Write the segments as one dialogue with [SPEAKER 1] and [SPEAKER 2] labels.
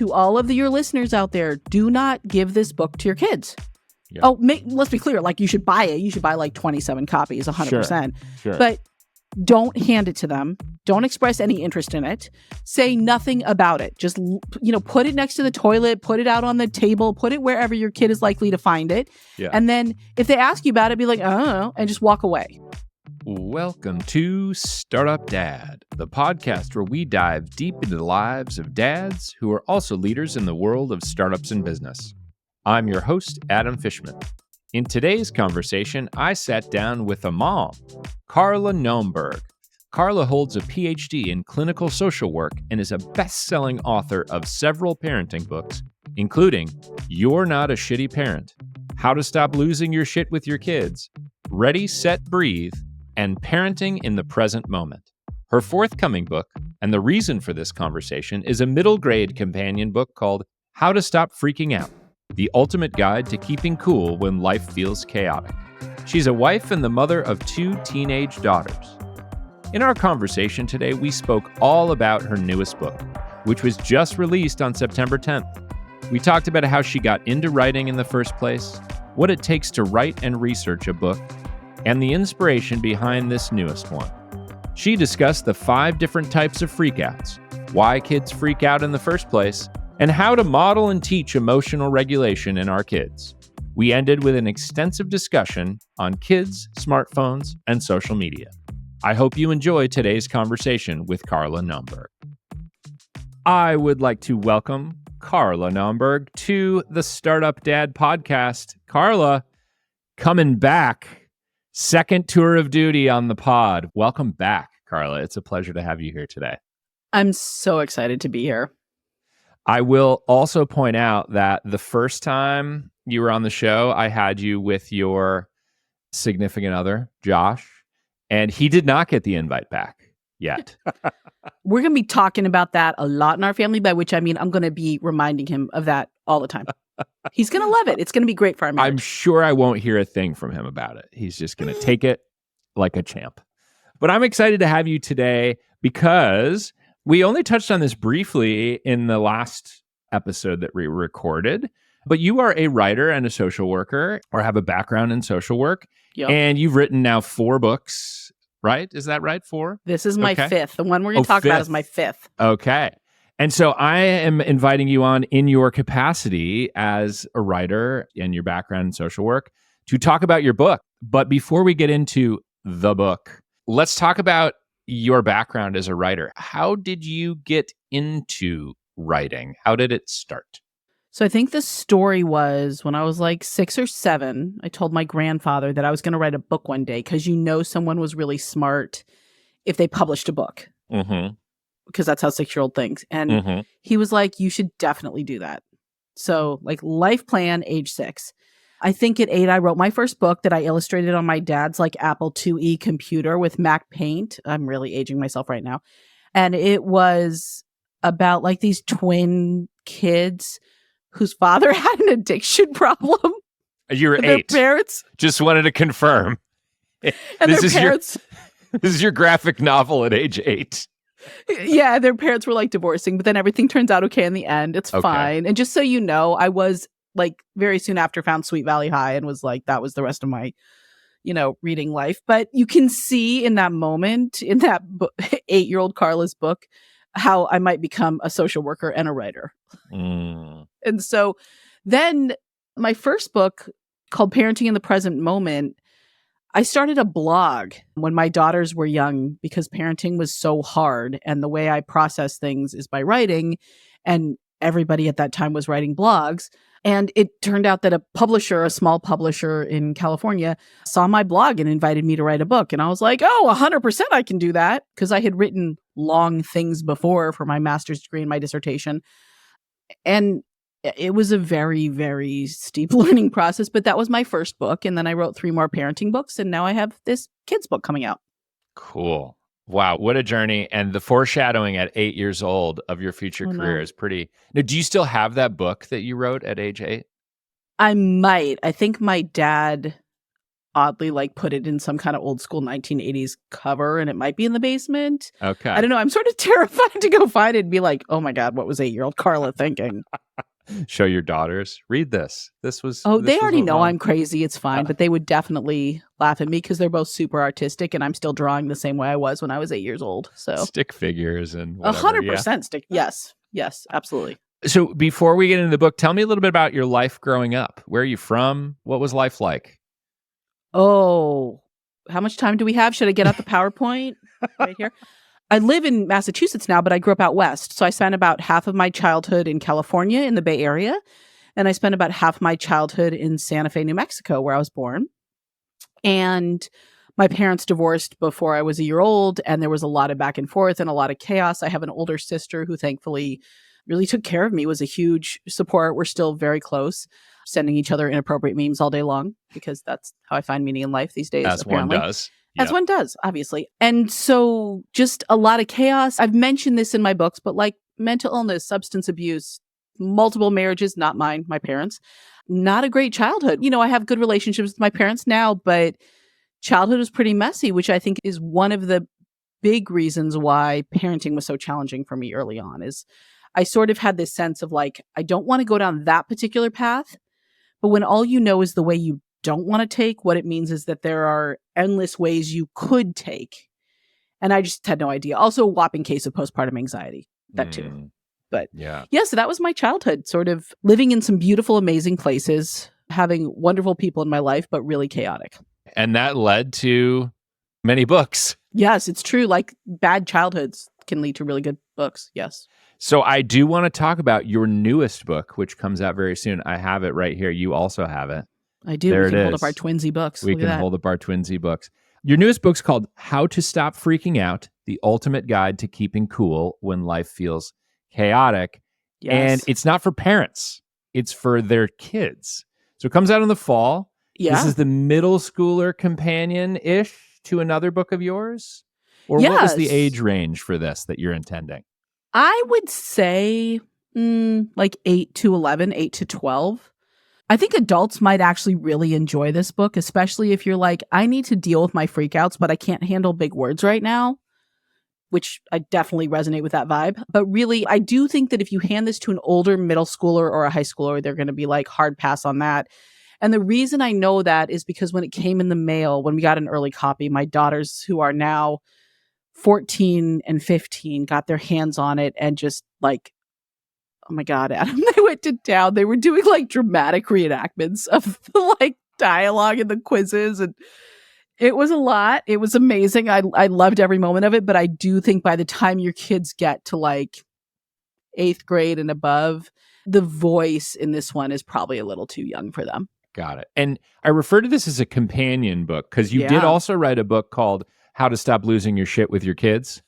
[SPEAKER 1] to all of your listeners out there, do not give this book to your kids. Yep. Oh, let's be clear. Like, you should buy it. You should buy like 27 copies, 100%. Sure. But don't hand it to them. Don't express any interest in it. Say nothing about it. Just, put it next to the toilet, put it out on the table, put it wherever your kid is likely to find it. Yeah. And then if they ask you about it, be like, I don't know, and just walk away.
[SPEAKER 2] Welcome to Startup Dad, the podcast where we dive deep into the lives of dads who are also leaders in the world of startups and business. I'm your host, Adam Fishman. In today's conversation, I sat down with a mom, Carla Naumburg. Carla holds a PhD in clinical social work and is a best-selling author of several parenting books, including You're Not a Shitty Parent, How to Stop Losing Your Shit with Your Kids, Ready, Set, Breathe, and Parenting in the Present Moment. Her forthcoming book, and the reason for this conversation, is a middle grade companion book called How to Stop Freaking Out, the ultimate guide to keeping cool when life feels chaotic. She's a wife and the mother of 2 teenage daughters. In our conversation today, we spoke all about her newest book, which was just released on September 10th. We talked about how she got into writing in the first place, what it takes to write and research a book, and the inspiration behind this newest one. She discussed the 5 different types of freakouts, why kids freak out in the first place, and how to model and teach emotional regulation in our kids. We ended with an extensive discussion on kids, smartphones, and social media. I hope you enjoy today's conversation with Carla Naumburg. I would like to welcome Carla Naumburg to the Startup Dad podcast. Carla, coming back, second tour of duty on the pod. Welcome back, Carla. It's a pleasure to have you here today.
[SPEAKER 1] I'm so excited to be here.
[SPEAKER 2] I will also point out that the first time you were on the show, I had you with your significant other, Josh, and he did not get the invite back yet.
[SPEAKER 1] We're going to be talking about that a lot in our family, by which I mean I'm going to be reminding him of that all the time. He's going to love it. It's going to be great for our marriage.
[SPEAKER 2] I'm sure I won't hear a thing from him about it. He's just going to take it like a champ. But I'm excited to have you today because we only touched on this briefly in the last episode that we recorded, but you are a writer and a social worker, or have a background in social work. Yep. And you've written now 4 books, right? Is that right? 4?
[SPEAKER 1] This is my 5th. The one we're going to talk about is my 5th.
[SPEAKER 2] Okay. And so I am inviting you on in your capacity as a writer and your background in social work to talk about your book. But before we get into the book, let's talk about your background as a writer. How did you get into writing? How did it start?
[SPEAKER 1] So I think the story was when I was like 6 or 7, I told my grandfather that I was going to write a book one day because someone was really smart if they published a book. Mm-hmm. Because that's how 6-year-old thinks. And he was like, you should definitely do that. So like life plan, age 6. I think at 8, I wrote my first book that I illustrated on my dad's like Apple IIe computer with Mac Paint. I'm really aging myself right now. And it was about like these twin kids whose father had an addiction problem.
[SPEAKER 2] You were 8. Their
[SPEAKER 1] parents.
[SPEAKER 2] Just wanted to confirm.
[SPEAKER 1] And their parents.
[SPEAKER 2] This is your graphic novel at age 8.
[SPEAKER 1] Yeah, their parents were like divorcing, but then everything turns out okay in the end. It's fine. And just so you know, I was like very soon after found Sweet Valley High and was like, that was the rest of my, reading life. But you can see in that moment, in that 8-year-old Carla's book, how I might become a social worker and a writer. And so then my first book, called Parenting in the Present Moment, I started a blog when my daughters were young because parenting was so hard. And the way I process things is by writing. And everybody at that time was writing blogs. And it turned out that a small publisher in California, saw my blog and invited me to write a book. And I was like, 100% I can do that. Because I had written long things before for my master's degree and my dissertation. And it was a very, very steep learning process. But that was my first book. And then I wrote 3 more parenting books. And now I have this kids book coming out.
[SPEAKER 2] Cool. Wow, what a journey. And the foreshadowing at 8 years old of your future career is pretty... Now, do you still have that book that you wrote at age 8?
[SPEAKER 1] I might. I think my dad oddly like put it in some kind of old school 1980s cover, and it might be in the basement.
[SPEAKER 2] Okay.
[SPEAKER 1] I don't know. I'm sort of terrified to go find it and be like, oh my God, what was 8-year-old Carla thinking?
[SPEAKER 2] Show your daughters. Read this.
[SPEAKER 1] They already know I'm crazy. It's fine. But they would definitely laugh at me because they're both super artistic and I'm still drawing the same way I was when I was 8 years old. So
[SPEAKER 2] stick figures and whatever.
[SPEAKER 1] 100% stick. Yes. Yes, absolutely.
[SPEAKER 2] So before we get into the book, tell me a little bit about your life growing up. Where are you from? What was life like?
[SPEAKER 1] Oh, how much time do we have? Should I get out the PowerPoint right here? I live in Massachusetts now, but I grew up out west. So I spent about half of my childhood in California in the Bay Area. And I spent about half my childhood in Santa Fe, New Mexico, where I was born. And my parents divorced before I was a year old. And there was a lot of back and forth and a lot of chaos. I have an older sister who thankfully really took care of me, was a huge support. We're still very close, sending each other inappropriate memes all day long, because that's how I find meaning in life these days.
[SPEAKER 2] As
[SPEAKER 1] apparently.
[SPEAKER 2] One does.
[SPEAKER 1] As one does, obviously. And so just a lot of chaos. I've mentioned this in my books, but like mental illness, substance abuse, multiple marriages, not mine, my parents, not a great childhood. You know, I have good relationships with my parents now, but childhood was pretty messy, which I think is one of the big reasons why parenting was so challenging for me early on. Is I sort of had this sense of like, I don't want to go down that particular path. But when all you know is the way you don't want to take, what it means is that there are endless ways you could take. And I just had no idea. Also, a whopping case of postpartum anxiety, that too. But yeah, so that was my childhood, sort of living in some beautiful, amazing places, having wonderful people in my life, but really chaotic.
[SPEAKER 2] And that led to many books.
[SPEAKER 1] Yes, it's true. Like bad childhoods can lead to really good books. Yes.
[SPEAKER 2] So I do want to talk about your newest book, which comes out very soon. I have it right here. You also have it.
[SPEAKER 1] I do.
[SPEAKER 2] There
[SPEAKER 1] we can hold up our twinsy books.
[SPEAKER 2] We can hold up our twinsy books. Your newest book's called How to Stop Freaking Out, The Ultimate Guide to Keeping Cool When Life Feels Chaotic.
[SPEAKER 1] Yes.
[SPEAKER 2] And it's not for parents. It's for their kids. So it comes out in the fall.
[SPEAKER 1] Yeah.
[SPEAKER 2] This is the middle schooler companion-ish to another book of yours? Or what was the age range for this that you're intending?
[SPEAKER 1] I would say like 8 to 11, 8 to 12. I think adults might actually really enjoy this book, especially if you're like, I need to deal with my freakouts, but I can't handle big words right now, which I definitely resonate with that vibe. But really, I do think that if you hand this to an older middle schooler or a high schooler, they're going to be like, hard pass on that. And the reason I know that is because when it came in the mail, when we got an early copy, my daughters, who are now 14 and 15, got their hands on it and just like, oh my God, Adam, they went to town. They were doing like dramatic reenactments of the like dialogue and the quizzes. And it was a lot. It was amazing. I loved every moment of it. But I do think by the time your kids get to like 8th grade and above, the voice in this one is probably a little too young for them.
[SPEAKER 2] Got it. And I refer to this as a companion book because you did also write a book called How to Stop Losing Your Shit with Your Kids.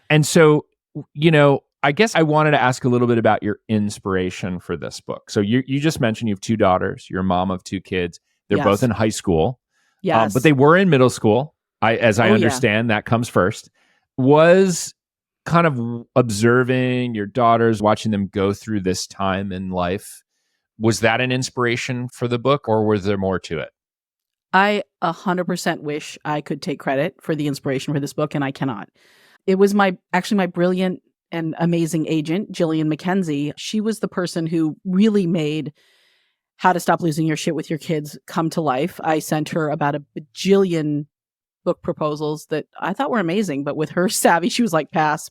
[SPEAKER 2] And so, you know, I guess I wanted to ask a little bit about your inspiration for this book. So you just mentioned you have 2 daughters. You're a mom of 2 kids. They're both in high school.
[SPEAKER 1] Yes.
[SPEAKER 2] But they were in middle school. As I understand, that comes first. Was kind of observing your daughters, watching them go through this time in life. Was that an inspiration for the book, or was there more to it?
[SPEAKER 1] I 100% wish I could take credit for the inspiration for this book, and I cannot. It was my brilliant and amazing agent, Jillian McKenzie. She was the person who really made How to Stop Losing Your Shit with Your Kids come to life. I sent her about a bajillion book proposals that I thought were amazing, but with her savvy, she was like, pass,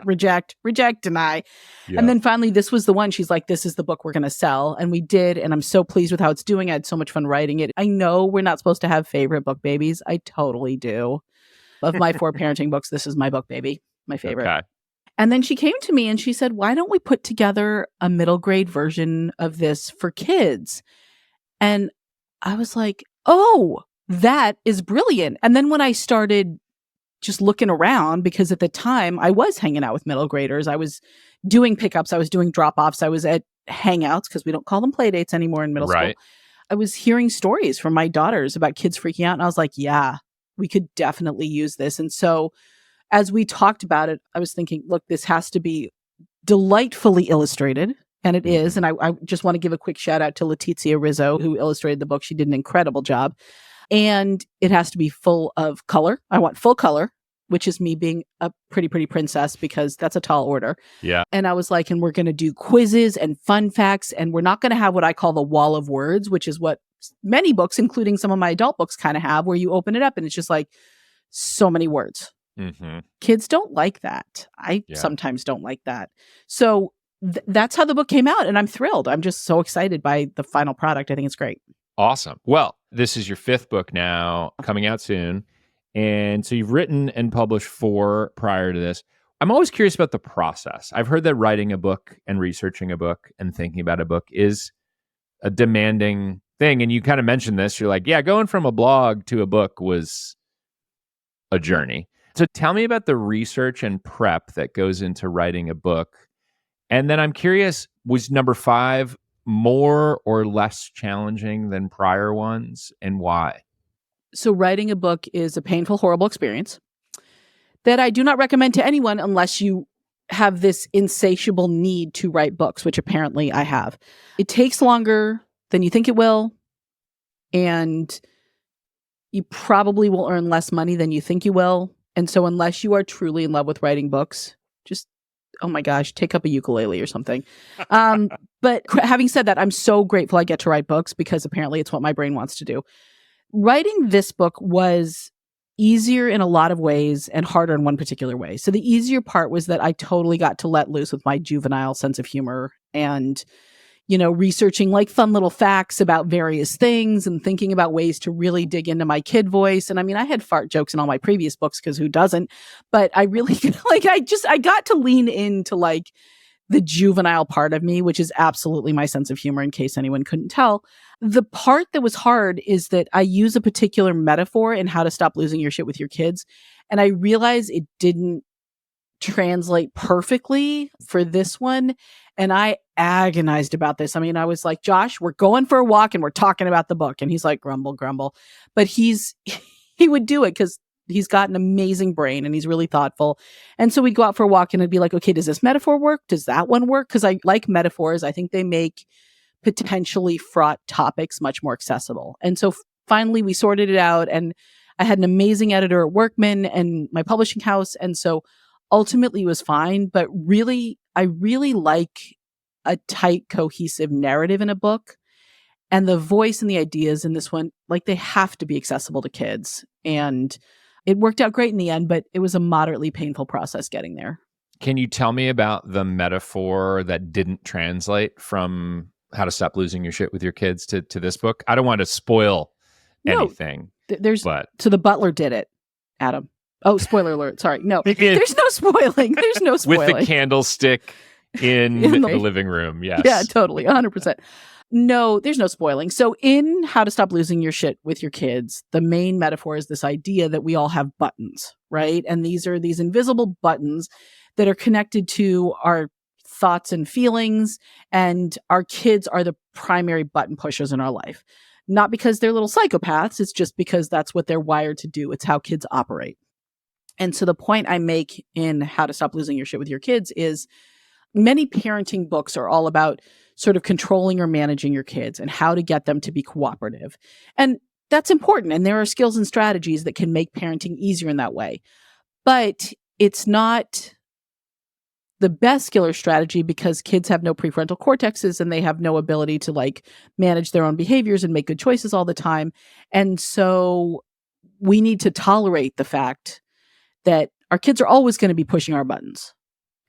[SPEAKER 1] reject, deny. Yeah. And then finally, this was the one. She's like, this is the book we're going to sell. And we did. And I'm so pleased with how it's doing. I had so much fun writing it. I know we're not supposed to have favorite book babies. I totally do. Of my 4 parenting books, this is my book baby, my favorite. Okay. And then she came to me and she said, why don't we put together a middle grade version of this for kids? And I was like, oh, that is brilliant. And then when I started just looking around, because at the time I was hanging out with middle graders, I was doing pickups, I was doing drop-offs, I was at hangouts, because we don't call them play dates anymore in middle school. I was hearing stories from my daughters about kids freaking out. And I was like, yeah, we could definitely use this. And so as we talked about it, I was thinking, look, this has to be delightfully illustrated. And it is. And I just want to give a quick shout out to Letizia Rizzo, who illustrated the book. She did an incredible job. And it has to be full of color. I want full color, which is me being a pretty princess because that's a tall order.
[SPEAKER 2] Yeah.
[SPEAKER 1] And I was like, and we're going to do quizzes and fun facts. And we're not going to have what I call the wall of words, which is what many books, including some of my adult books, kind of have, where you open it up and it's just like so many words.
[SPEAKER 2] Mm-hmm.
[SPEAKER 1] Kids don't like that. I sometimes don't like that. So that's how the book came out. And I'm thrilled. I'm just so excited by the final product. I think it's great.
[SPEAKER 2] Awesome. Well, this is your 5th book now, coming out soon. And so you've written and published 4 prior to this. I'm always curious about the process. I've heard that writing a book and researching a book and thinking about a book is a demanding thing. And you kind of mentioned this. You're like, yeah, going from a blog to a book was a journey. So tell me about the research and prep that goes into writing a book. And then I'm curious, was number 5 more or less challenging than prior ones, and why?
[SPEAKER 1] So writing a book is a painful, horrible experience that I do not recommend to anyone unless you have this insatiable need to write books, which apparently I have. It takes longer than you think it will, and you probably will earn less money than you think you will. And so unless you are truly in love with writing books, just, oh my gosh, take up a ukulele or something. But having said that, I'm so grateful I get to write books because apparently it's what my brain wants to do. Writing this book was easier in a lot of ways and harder in one particular way. So the easier part was that I totally got to let loose with my juvenile sense of humor and, you know, researching like fun little facts about various things and thinking about ways to really dig into my kid voice. And I mean, I had fart jokes in all my previous books because who doesn't? But I really I got to lean into like the juvenile part of me, which is absolutely my sense of humor, in case anyone couldn't tell. The part that was hard is that I use a particular metaphor in How to Stop Losing Your Shit with Your Kids. And I realized it didn't translate perfectly for this one. And I agonized about this. I mean, I was like, Josh, we're going for a walk and we're talking about the book. And he's like, grumble, grumble. But he would do it because he's got an amazing brain and he's really thoughtful. And so we'd go out for a walk and it'd be like, okay, does this metaphor work? Does that one work? Because I like metaphors. I think they make potentially fraught topics much more accessible. And so finally we sorted it out, and I had an amazing editor at Workman and my publishing house. And so ultimately it was fine, but really, I really like a tight, cohesive narrative in a book. And the voice and the ideas in this one, like, they have to be accessible to kids. And it worked out great in the end, but it was a moderately painful process getting there.
[SPEAKER 2] Can you tell me about the metaphor that didn't translate from How to Stop Losing Your Shit with Your Kids to this book? I don't want to spoil anything.
[SPEAKER 1] So the butler did it, Adam. Oh, spoiler alert. Sorry. No, there's no spoiling. There's no spoiling.
[SPEAKER 2] With the candlestick in the living room. Yes.
[SPEAKER 1] Yeah, totally. 100%. No, there's no spoiling. So in How to Stop Losing Your Shit with Your Kids, the main metaphor is this idea that we all have buttons, right? And these are these invisible buttons that are connected to our thoughts and feelings. And our kids are the primary button pushers in our life. Not because they're little psychopaths. It's just because that's what they're wired to do. It's how kids operate. And so the point I make in How to Stop Losing Your Shit with Your Kids is many parenting books are all about sort of controlling or managing your kids and how to get them to be cooperative. And that's important. And there are skills and strategies that can make parenting easier in that way. But it's not the best skill or strategy because kids have no prefrontal cortexes and they have no ability to like manage their own behaviors and make good choices all the time. And so we need to tolerate the fact that our kids are always going to be pushing our buttons.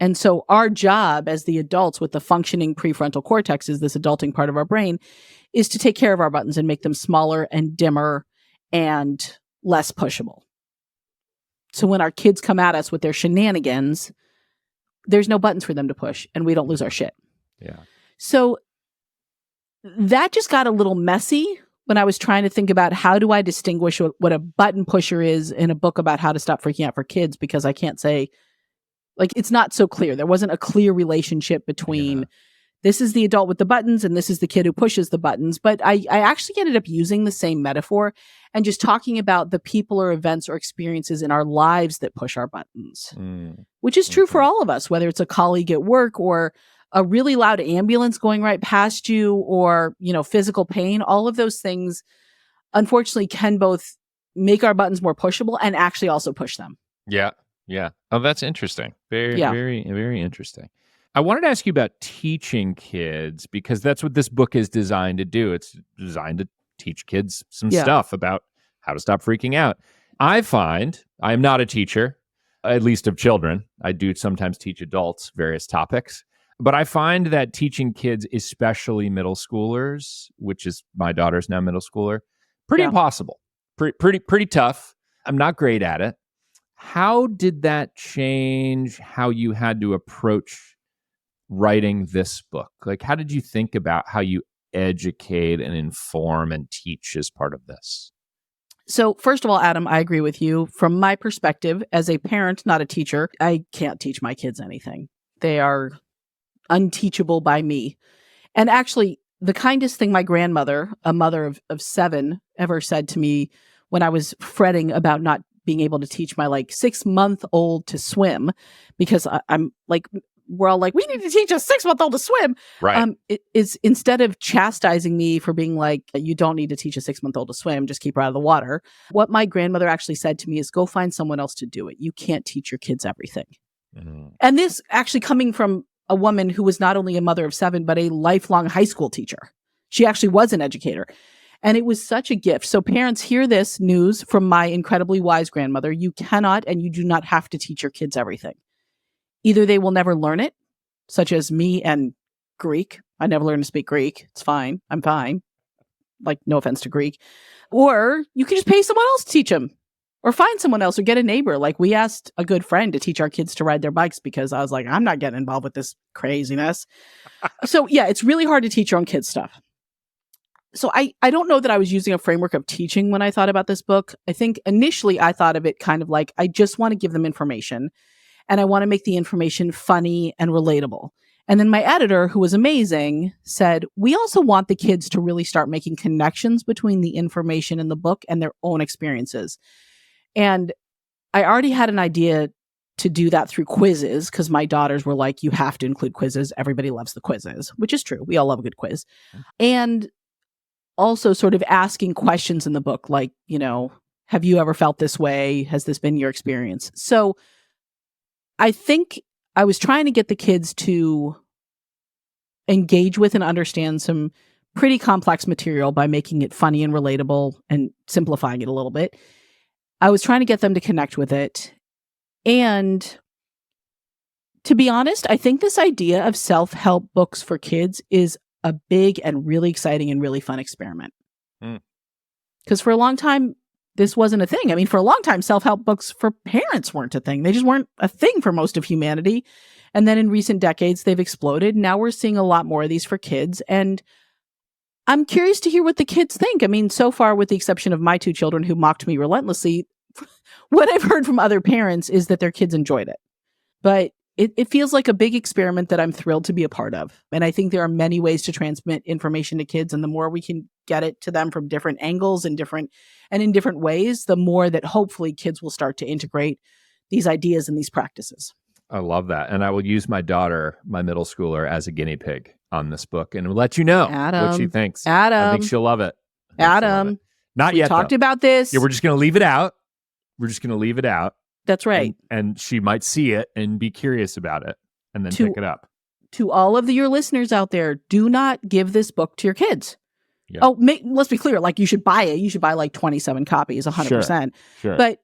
[SPEAKER 1] And so our job as the adults with the functioning prefrontal cortex, is this adulting part of our brain, is to take care of our buttons and make them smaller and dimmer and less pushable. So when our kids come at us with their shenanigans, there's no buttons for them to push and we don't lose our shit.
[SPEAKER 2] Yeah.
[SPEAKER 1] So that just got a little messy when I was trying to think about how do I distinguish what a button pusher is in a book about how to stop freaking out for kids, because I can't say, like, it's not so clear. There wasn't a clear relationship between this is the adult with the buttons and this is the kid who pushes the buttons. But I actually ended up using the same metaphor and just talking about the people or events or experiences in our lives that push our buttons, which is true for all of us, whether it's a colleague at work or a really loud ambulance going right past you or, you know, physical pain. All of those things unfortunately can both make our buttons more pushable and actually also push them.
[SPEAKER 2] Yeah. Yeah. Oh, that's interesting. Very,
[SPEAKER 1] Yeah.
[SPEAKER 2] very, very interesting. I wanted to ask you about teaching kids, because that's what this book is designed to do. It's designed to teach kids some stuff about how to stop freaking out. I find I am not a teacher, at least of children. I do sometimes teach adults various topics, but I find that teaching kids, especially middle schoolers, which is my daughter's now middle schooler, pretty impossible, pretty tough. I'm not great at it. How did that change how you had to approach writing this book? Like, how did you think about how you educate and inform and teach as part of this?
[SPEAKER 1] So first of all, Adam, I agree with you. From my perspective, as a parent, not a teacher, I can't teach my kids anything. They are unteachable by me. And actually, the kindest thing my grandmother, a mother of 7, ever said to me when I was fretting about not being able to teach my 6-month-old to swim, because I'm like, we're all like, we need to teach a 6-month-old to swim.
[SPEAKER 2] Right.
[SPEAKER 1] It is, instead of chastising me for being like, you don't need to teach a 6-month-old to swim, just keep her out of the water. What my grandmother actually said to me is, go find someone else to do it. You can't teach your kids everything. Mm-hmm. And this actually coming from a woman who was not only a mother of 7, but a lifelong high school teacher. She actually was an educator. And it was such a gift. So parents, hear this news from my incredibly wise grandmother. You cannot and you do not have to teach your kids everything. Either they will never learn it, such as me and Greek. I never learned to speak Greek. It's fine. I'm fine. No offense to Greek. Or you can just pay someone else to teach them. Or find someone else or get a neighbor. We asked a good friend to teach our kids to ride their bikes because I was like, I'm not getting involved with this craziness. So yeah, it's really hard to teach your own kids stuff. So I don't know that I was using a framework of teaching when I thought about this book. I think initially I thought of it kind of like, I just want to give them information and I want to make the information funny and relatable. And then my editor, who was amazing, said, we also want the kids to really start making connections between the information in the book and their own experiences. And I already had an idea to do that through quizzes because my daughters were like, you have to include quizzes. Everybody loves the quizzes, which is true. We all love a good quiz. And also sort of asking questions in the book, like, have you ever felt this way? Has this been your experience? So I think I was trying to get the kids to engage with and understand some pretty complex material by making it funny and relatable and simplifying it a little bit. I was trying to get them to connect with it. And to be honest, I think this idea of self-help books for kids is a big and really exciting and really fun experiment. Because for a long time, this wasn't a thing. I mean, for a long time, self-help books for parents weren't a thing. They just weren't a thing for most of humanity. And then in recent decades, they've exploded. Now we're seeing a lot more of these for kids. And I'm curious to hear what the kids think. I mean, so far, with the exception of my 2 children who mocked me relentlessly, what I've heard from other parents is that their kids enjoyed it. But it feels like a big experiment that I'm thrilled to be a part of. And I think there are many ways to transmit information to kids. And the more we can get it to them from different angles and in different ways, the more that hopefully kids will start to integrate these ideas and these practices.
[SPEAKER 2] I love that. And I will use my daughter, my middle schooler, as a guinea pig on this book and let you know what she thinks. I think she'll love it. Not yet.
[SPEAKER 1] We talked about this.
[SPEAKER 2] Yeah, we're just going to leave it out.
[SPEAKER 1] That's right.
[SPEAKER 2] And she might see it and be curious about it and then pick it up.
[SPEAKER 1] To all of your listeners out there, do not give this book to your kids. Yep. Let's be clear. You should buy it. You should buy 27 copies, 100%.
[SPEAKER 2] Sure.
[SPEAKER 1] But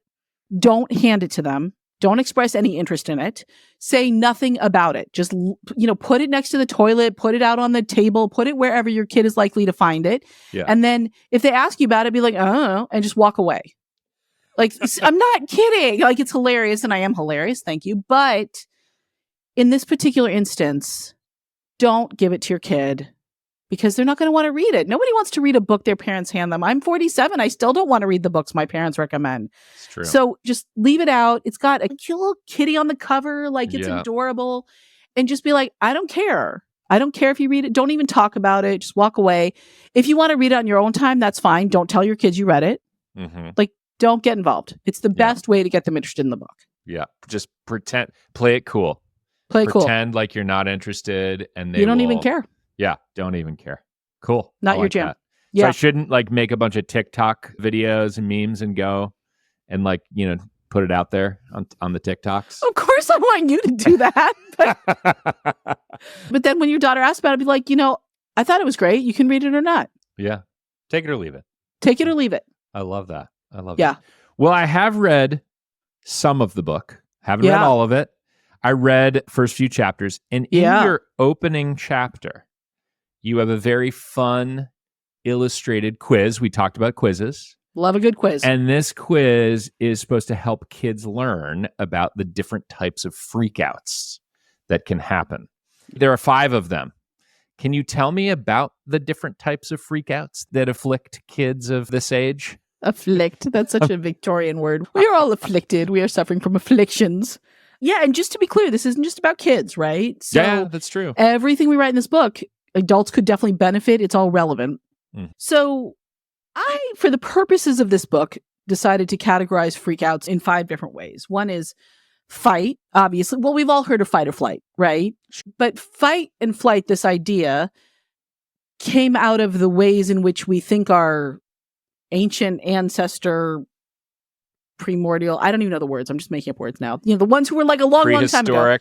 [SPEAKER 1] don't hand it to them. Don't express any interest in it. Say nothing about it. Just, put it next to the toilet, put it out on the table, put it wherever your kid is likely to find it.
[SPEAKER 2] Yeah.
[SPEAKER 1] And then if they ask you about it, be like, oh, and just walk away. I'm not kidding. It's hilarious and I am hilarious. Thank you. But in this particular instance, don't give it to your kid because they're not going to want to read it. Nobody wants to read a book their parents hand them. I'm 47. I still don't want to read the books my parents recommend.
[SPEAKER 2] It's true.
[SPEAKER 1] So just leave it out. It's got a cute little kitty on the cover. It's adorable. And just be like, I don't care. I don't care if you read it. Don't even talk about it. Just walk away. If you want to read it on your own time, that's fine. Don't tell your kids you read it.
[SPEAKER 2] Mm-hmm.
[SPEAKER 1] Don't get involved. It's the best way to get them interested in the book.
[SPEAKER 2] Yeah. Just pretend. Play it cool. Pretend like you're not interested and
[SPEAKER 1] you don't even care.
[SPEAKER 2] Yeah. Don't even care. Cool.
[SPEAKER 1] Not your jam.
[SPEAKER 2] So I
[SPEAKER 1] Yeah.
[SPEAKER 2] shouldn't like make a bunch of TikTok videos and memes and go and like, put it out there on the TikToks.
[SPEAKER 1] Of course I want you to do that. But then when your daughter asks about it, I'd be like, I thought it was great. You can read it or not.
[SPEAKER 2] Yeah. Take it or leave it.
[SPEAKER 1] Take it or leave it.
[SPEAKER 2] I love that. I love
[SPEAKER 1] Yeah.
[SPEAKER 2] it. Well, I have read some of the book. Haven't read all of it. I read first few chapters. And in your opening chapter, you have a very fun illustrated quiz. We talked about quizzes.
[SPEAKER 1] Love a good quiz.
[SPEAKER 2] And this quiz is supposed to help kids learn about the different types of freakouts that can happen. There are 5 of them. Can you tell me about the different types of freakouts that afflict kids of this age?
[SPEAKER 1] Afflict. That's such a Victorian word. We are all afflicted. We are suffering from afflictions. Yeah, and just to be clear, this isn't just about kids, right? So
[SPEAKER 2] yeah, that's true.
[SPEAKER 1] Everything we write in this book, adults could definitely benefit. It's all relevant. So I, for the purposes of this book, decided to categorize freakouts in 5 different ways. One is fight, obviously. Well, we've all heard of fight or flight, right? But fight and flight, this idea, came out of the ways in which we think our ancient ancestor, primordial, I don't even know the words. I'm just making up words now. The ones who were like a long time ago.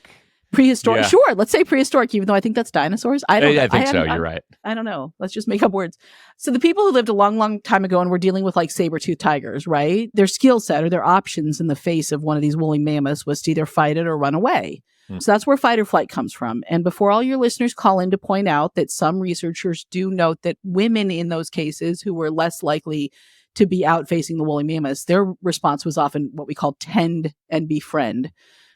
[SPEAKER 1] Prehistoric. Yeah. Sure. Let's say prehistoric, even though I think that's dinosaurs. I
[SPEAKER 2] think so. You're right.
[SPEAKER 1] I don't know. Let's just make up words. So the people who lived a long time ago and were dealing with like saber-toothed tigers, right? Their skill set or their options in the face of one of these woolly mammoths was to either fight it or run away. So that's where fight or flight comes from. And before all your listeners call in to point out that some researchers do note that women in those cases who were less likely to be out facing the woolly mammoths, their response was often what we call tend and befriend.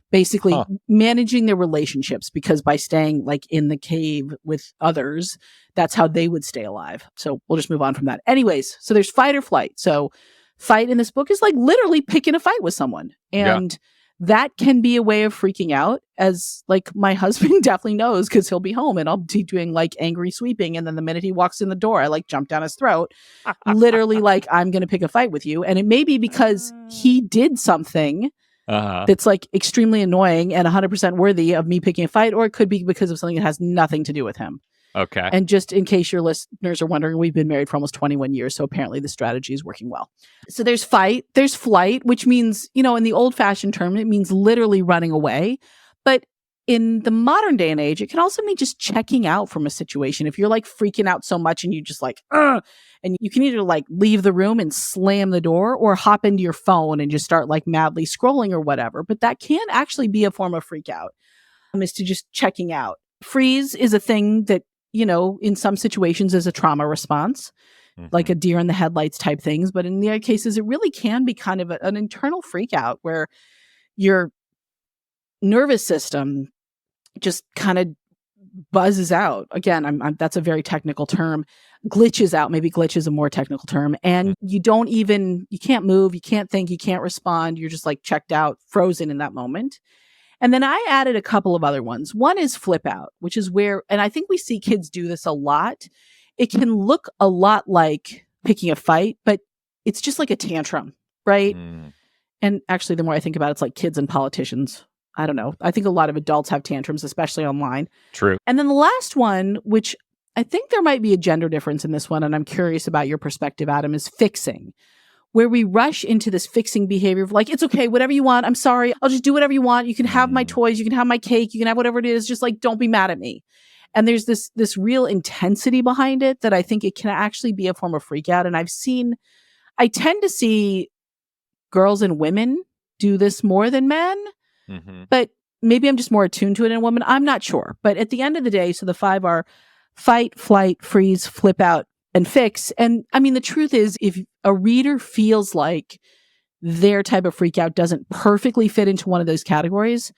[SPEAKER 1] Basically managing their relationships, because by staying like in the cave with others, that's how they would stay alive. So we'll just move on from that. Anyways, so there's fight or flight. So fight in this book is like literally picking a fight with someone. And that can be a way of freaking out, as like my husband definitely knows, because he'll be home and I'll be doing like angry sweeping. And then the minute he walks in the door, I like jump down his throat, literally like, I'm going to pick a fight with you. And it may be because he did something that's like extremely annoying and 100% worthy of me picking a fight, or it could be because of something that has nothing to do with him.
[SPEAKER 2] Okay.
[SPEAKER 1] And just in case your listeners are wondering, we've been married for almost 21 years, so apparently the strategy is working well. So there's fight, there's flight, which means, in the old-fashioned term, it means literally running away. But in the modern day and age, it can also mean just checking out from a situation. If you're like freaking out so much and you just like, and you can either like leave the room and slam the door or hop into your phone and just start like madly scrolling or whatever. But that can actually be a form of freak out, is to just checking out. Freeze is a thing that, in some situations is a trauma response, like a deer in the headlights type things. But in the other cases, it really can be kind of an internal freak out where your nervous system just kind of buzzes out. Again, that's a very technical term. Glitches out. Maybe glitch is a more technical term. And you can't move, you can't think, you can't respond. You're just like checked out, frozen in that moment. And then I added a couple of other ones. One is flip out, which is where, and I think we see kids do this a lot. It can look a lot like picking a fight, but it's just like a tantrum, right? And actually, the more I think about it, it's like kids and politicians. I don't know. I think a lot of adults have tantrums, especially online.
[SPEAKER 2] True.
[SPEAKER 1] And then the last one, which I think there might be a gender difference in this one, and I'm curious about your perspective, Adam, is fixing, where we rush into this fixing behavior of like, it's okay, whatever you want. I'm sorry. I'll just do whatever you want. You can have my toys. You can have my cake. You can have whatever it is. Just like, don't be mad at me. And there's this real intensity behind it that I think it can actually be a form of freak out. And I tend to see girls and women do this more than men, but maybe I'm just more attuned to it in a woman. I'm not sure. But at the end of the day, so the 5 are fight, flight, freeze, flip out, and fix. And I mean, the truth is, if a reader feels like their type of freak out doesn't perfectly fit into one of those categories,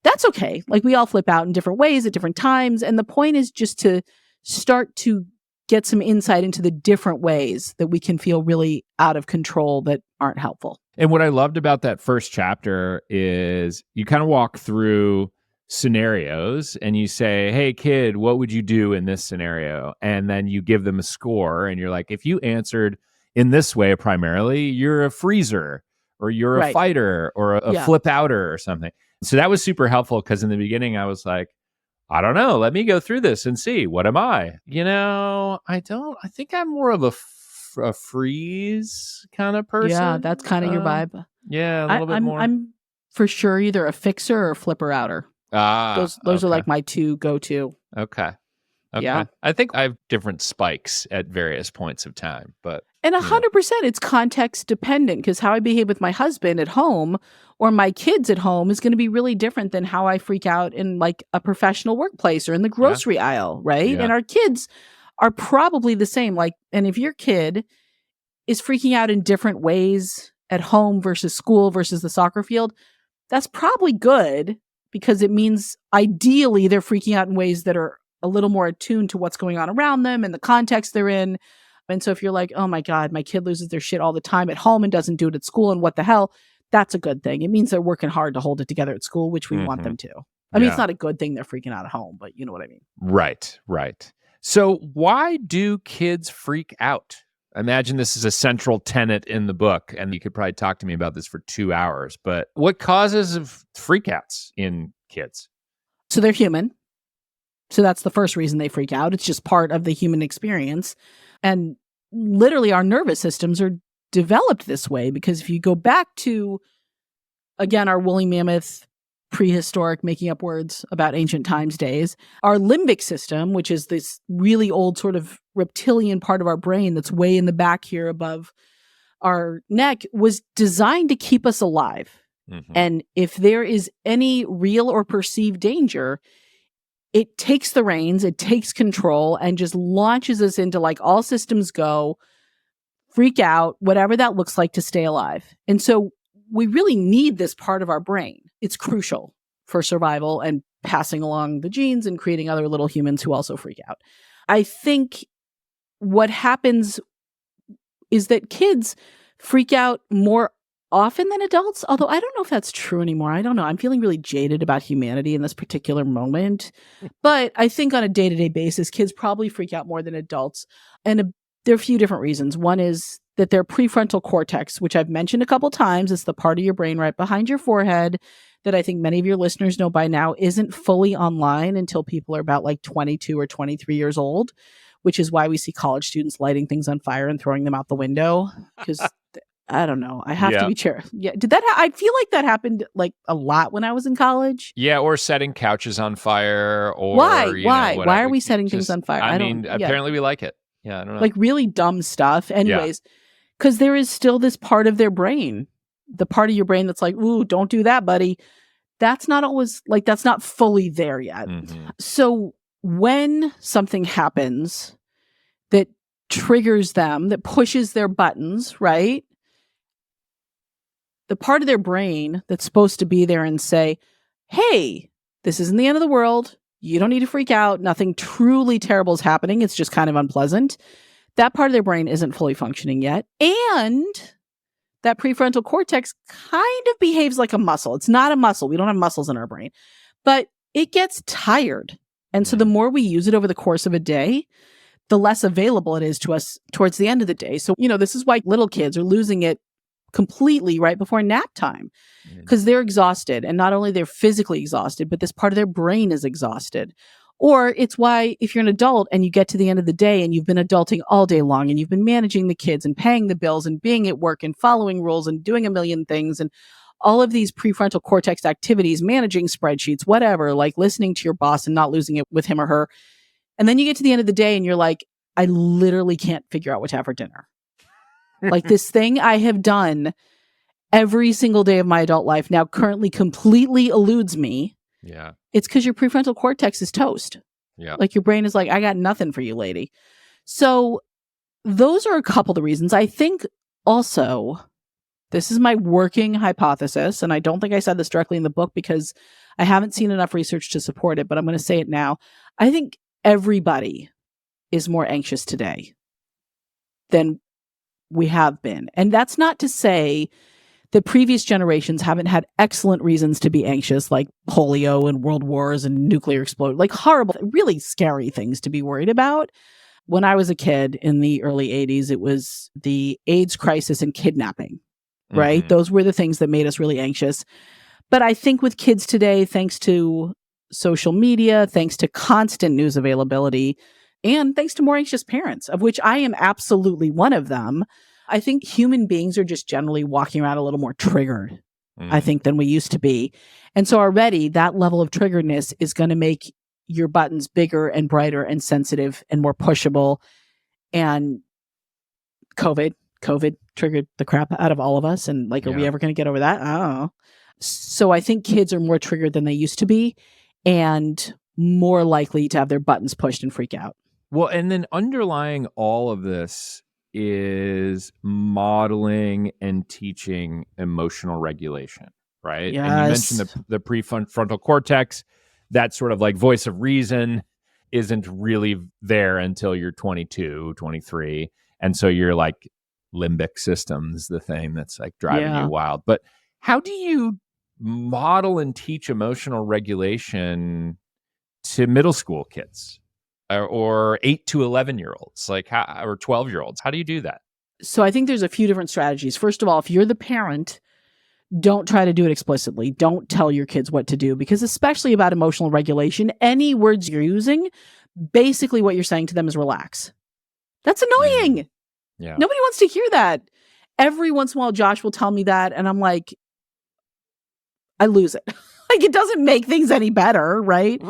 [SPEAKER 1] that's okay. Like, we all flip out in different ways at different times. And the point is just to start to get some insight into the different ways that we can feel really out of control that aren't helpful.
[SPEAKER 2] And what I loved about that first chapter is you kind of walk through scenarios and you say, hey, kid, what would you do in this scenario? And then you give them a score and you're like, if you answered in this way primarily, you're a freezer or you're a fighter or a flip outer or something. So that was super helpful, because in the beginning I was like, I don't know. Let me go through this and see. What am I? I think I'm more of a freeze kind of person.
[SPEAKER 1] Yeah, that's kind of your vibe.
[SPEAKER 2] Yeah, a little bit more.
[SPEAKER 1] I'm for sure either a fixer or flipper outer. Those
[SPEAKER 2] okay.
[SPEAKER 1] are like my two go-to.
[SPEAKER 2] Okay.
[SPEAKER 1] Yeah.
[SPEAKER 2] I think I have different spikes at various points of time, but.
[SPEAKER 1] And 100% it's context dependent, because how I behave with my husband at home or my kids at home is going to be really different than how I freak out in like a professional workplace or in the grocery aisle, right?
[SPEAKER 2] Yeah.
[SPEAKER 1] And our kids are probably the same. Like, and if your kid is freaking out in different ways at home versus school versus the soccer field, that's probably good, because it means ideally they're freaking out in ways that are a little more attuned to what's going on around them and the context they're in. And so if you're like, oh my God, my kid loses their shit all the time at home and doesn't do it at school, and what the hell, that's a good thing. It means they're working hard to hold it together at school, which we want them to. I mean, it's not a good thing they're freaking out at home, but you know what I mean.
[SPEAKER 2] Right. So why do kids freak out? I imagine this is a central tenet in the book, and you could probably talk to me about this for 2 hours, but what causes of freakouts in kids?
[SPEAKER 1] So they're human. So that's the first reason they freak out. It's just part of the human experience. And literally our nervous systems are developed this way, because if you go back to, again, our woolly mammoth, prehistoric, making up words about ancient times days, our limbic system, which is this really old sort of reptilian part of our brain that's way in the back here above our neck, was designed to keep us alive. And if there is any real or perceived danger, it takes the reins, it takes control, and just launches us into like all systems go, freak out, whatever that looks like, to stay alive. And so we really need this part of our brain. It's crucial for survival and passing along the genes and creating other little humans who also freak out. I think what happens is that kids freak out more often than adults, although I don't know if that's true anymore. I don't know. I'm feeling really jaded about humanity in this particular moment. But I think on a day-to-day basis, kids probably freak out more than adults. And there are a few different reasons. One is that their prefrontal cortex, which I've mentioned a couple times, is the part of your brain right behind your forehead that I think many of your listeners know by now isn't fully online until people are about like 22 or 23 years old, which is why we see college students lighting things on fire and throwing them out the window. Because I don't know. I have to be chair. Yeah. Did that? I feel like that happened like a lot when I was in college.
[SPEAKER 2] Yeah. Or setting couches on fire. Or
[SPEAKER 1] why? Why are we setting things on fire?
[SPEAKER 2] I mean, apparently we like it. Yeah. I don't know.
[SPEAKER 1] Like really dumb stuff. Anyways, because there is still this part of their brain, the part of your brain that's like, ooh, don't do that, buddy. That's not always like, that's not fully there yet. So when something happens that triggers them, that pushes their buttons, right? The part of their brain that's supposed to be there and say, hey, this isn't the end of the world. You don't need to freak out. Nothing truly terrible is happening. It's just kind of unpleasant. That part of their brain isn't fully functioning yet. And that prefrontal cortex kind of behaves like a muscle. It's not a muscle. We don't have muscles in our brain, but it gets tired. And so the more we use it over the course of a day, the less available it is to us towards the end of the day. So, this is why little kids are losing it completely right before nap time, because they're exhausted. And not only they're physically exhausted, but this part of their brain is exhausted. Or it's why if you're an adult and you get to the end of the day and you've been adulting all day long and you've been managing the kids and paying the bills and being at work and following rules and doing a million things and all of these prefrontal cortex activities, managing spreadsheets, whatever, like listening to your boss and not losing it with him or her. And then you get to the end of the day and you're like, I literally can't figure out what to have for dinner. Like this thing I have done every single day of my adult life now currently completely eludes me.
[SPEAKER 2] Yeah.
[SPEAKER 1] It's because your prefrontal cortex is toast.
[SPEAKER 2] Yeah.
[SPEAKER 1] Like your brain is like, I got nothing for you, lady. So those are a couple of the reasons. I think also, this is my working hypothesis, and I don't think I said this directly in the book because I haven't seen enough research to support it, but I'm going to say it now. I think everybody is more anxious today than we have been. And that's not to say that previous generations haven't had excellent reasons to be anxious, like polio and world wars and nuclear explosion, like horrible, really scary things to be worried about. When I was a kid in the early 80s, it was the AIDS crisis and kidnapping, right? Those were the things that made us really anxious. But I think with kids today, thanks to social media, thanks to constant news availability, and thanks to more anxious parents, of which I am absolutely one of them. I think human beings are just generally walking around a little more triggered, I think, than we used to be. And so already that level of triggeredness is going to make your buttons bigger and brighter and sensitive and more pushable. And COVID triggered the crap out of all of us. And are we ever going to get over that? I don't know. So I think kids are more triggered than they used to be and more likely to have their buttons pushed and freak out.
[SPEAKER 2] Well, and then underlying all of this is modeling and teaching emotional regulation, right?
[SPEAKER 1] Yes.
[SPEAKER 2] And you mentioned the prefrontal cortex, that sort of voice of reason isn't really there until you're 22, 23. And so your limbic system's the thing that's driving you wild. But how do you model and teach emotional regulation to middle school kids or 8 to 11-year-olds, or 12-year-olds? How do you do that?
[SPEAKER 1] So I think there's a few different strategies. First of all, if you're the parent, don't try to do it explicitly. Don't tell your kids what to do, because especially about emotional regulation, any words you're using, basically what you're saying to them is relax. That's annoying.
[SPEAKER 2] Yeah.
[SPEAKER 1] Nobody wants to hear that. Every once in a while, Josh will tell me that, and I'm like, I lose it. It doesn't make things any better, right?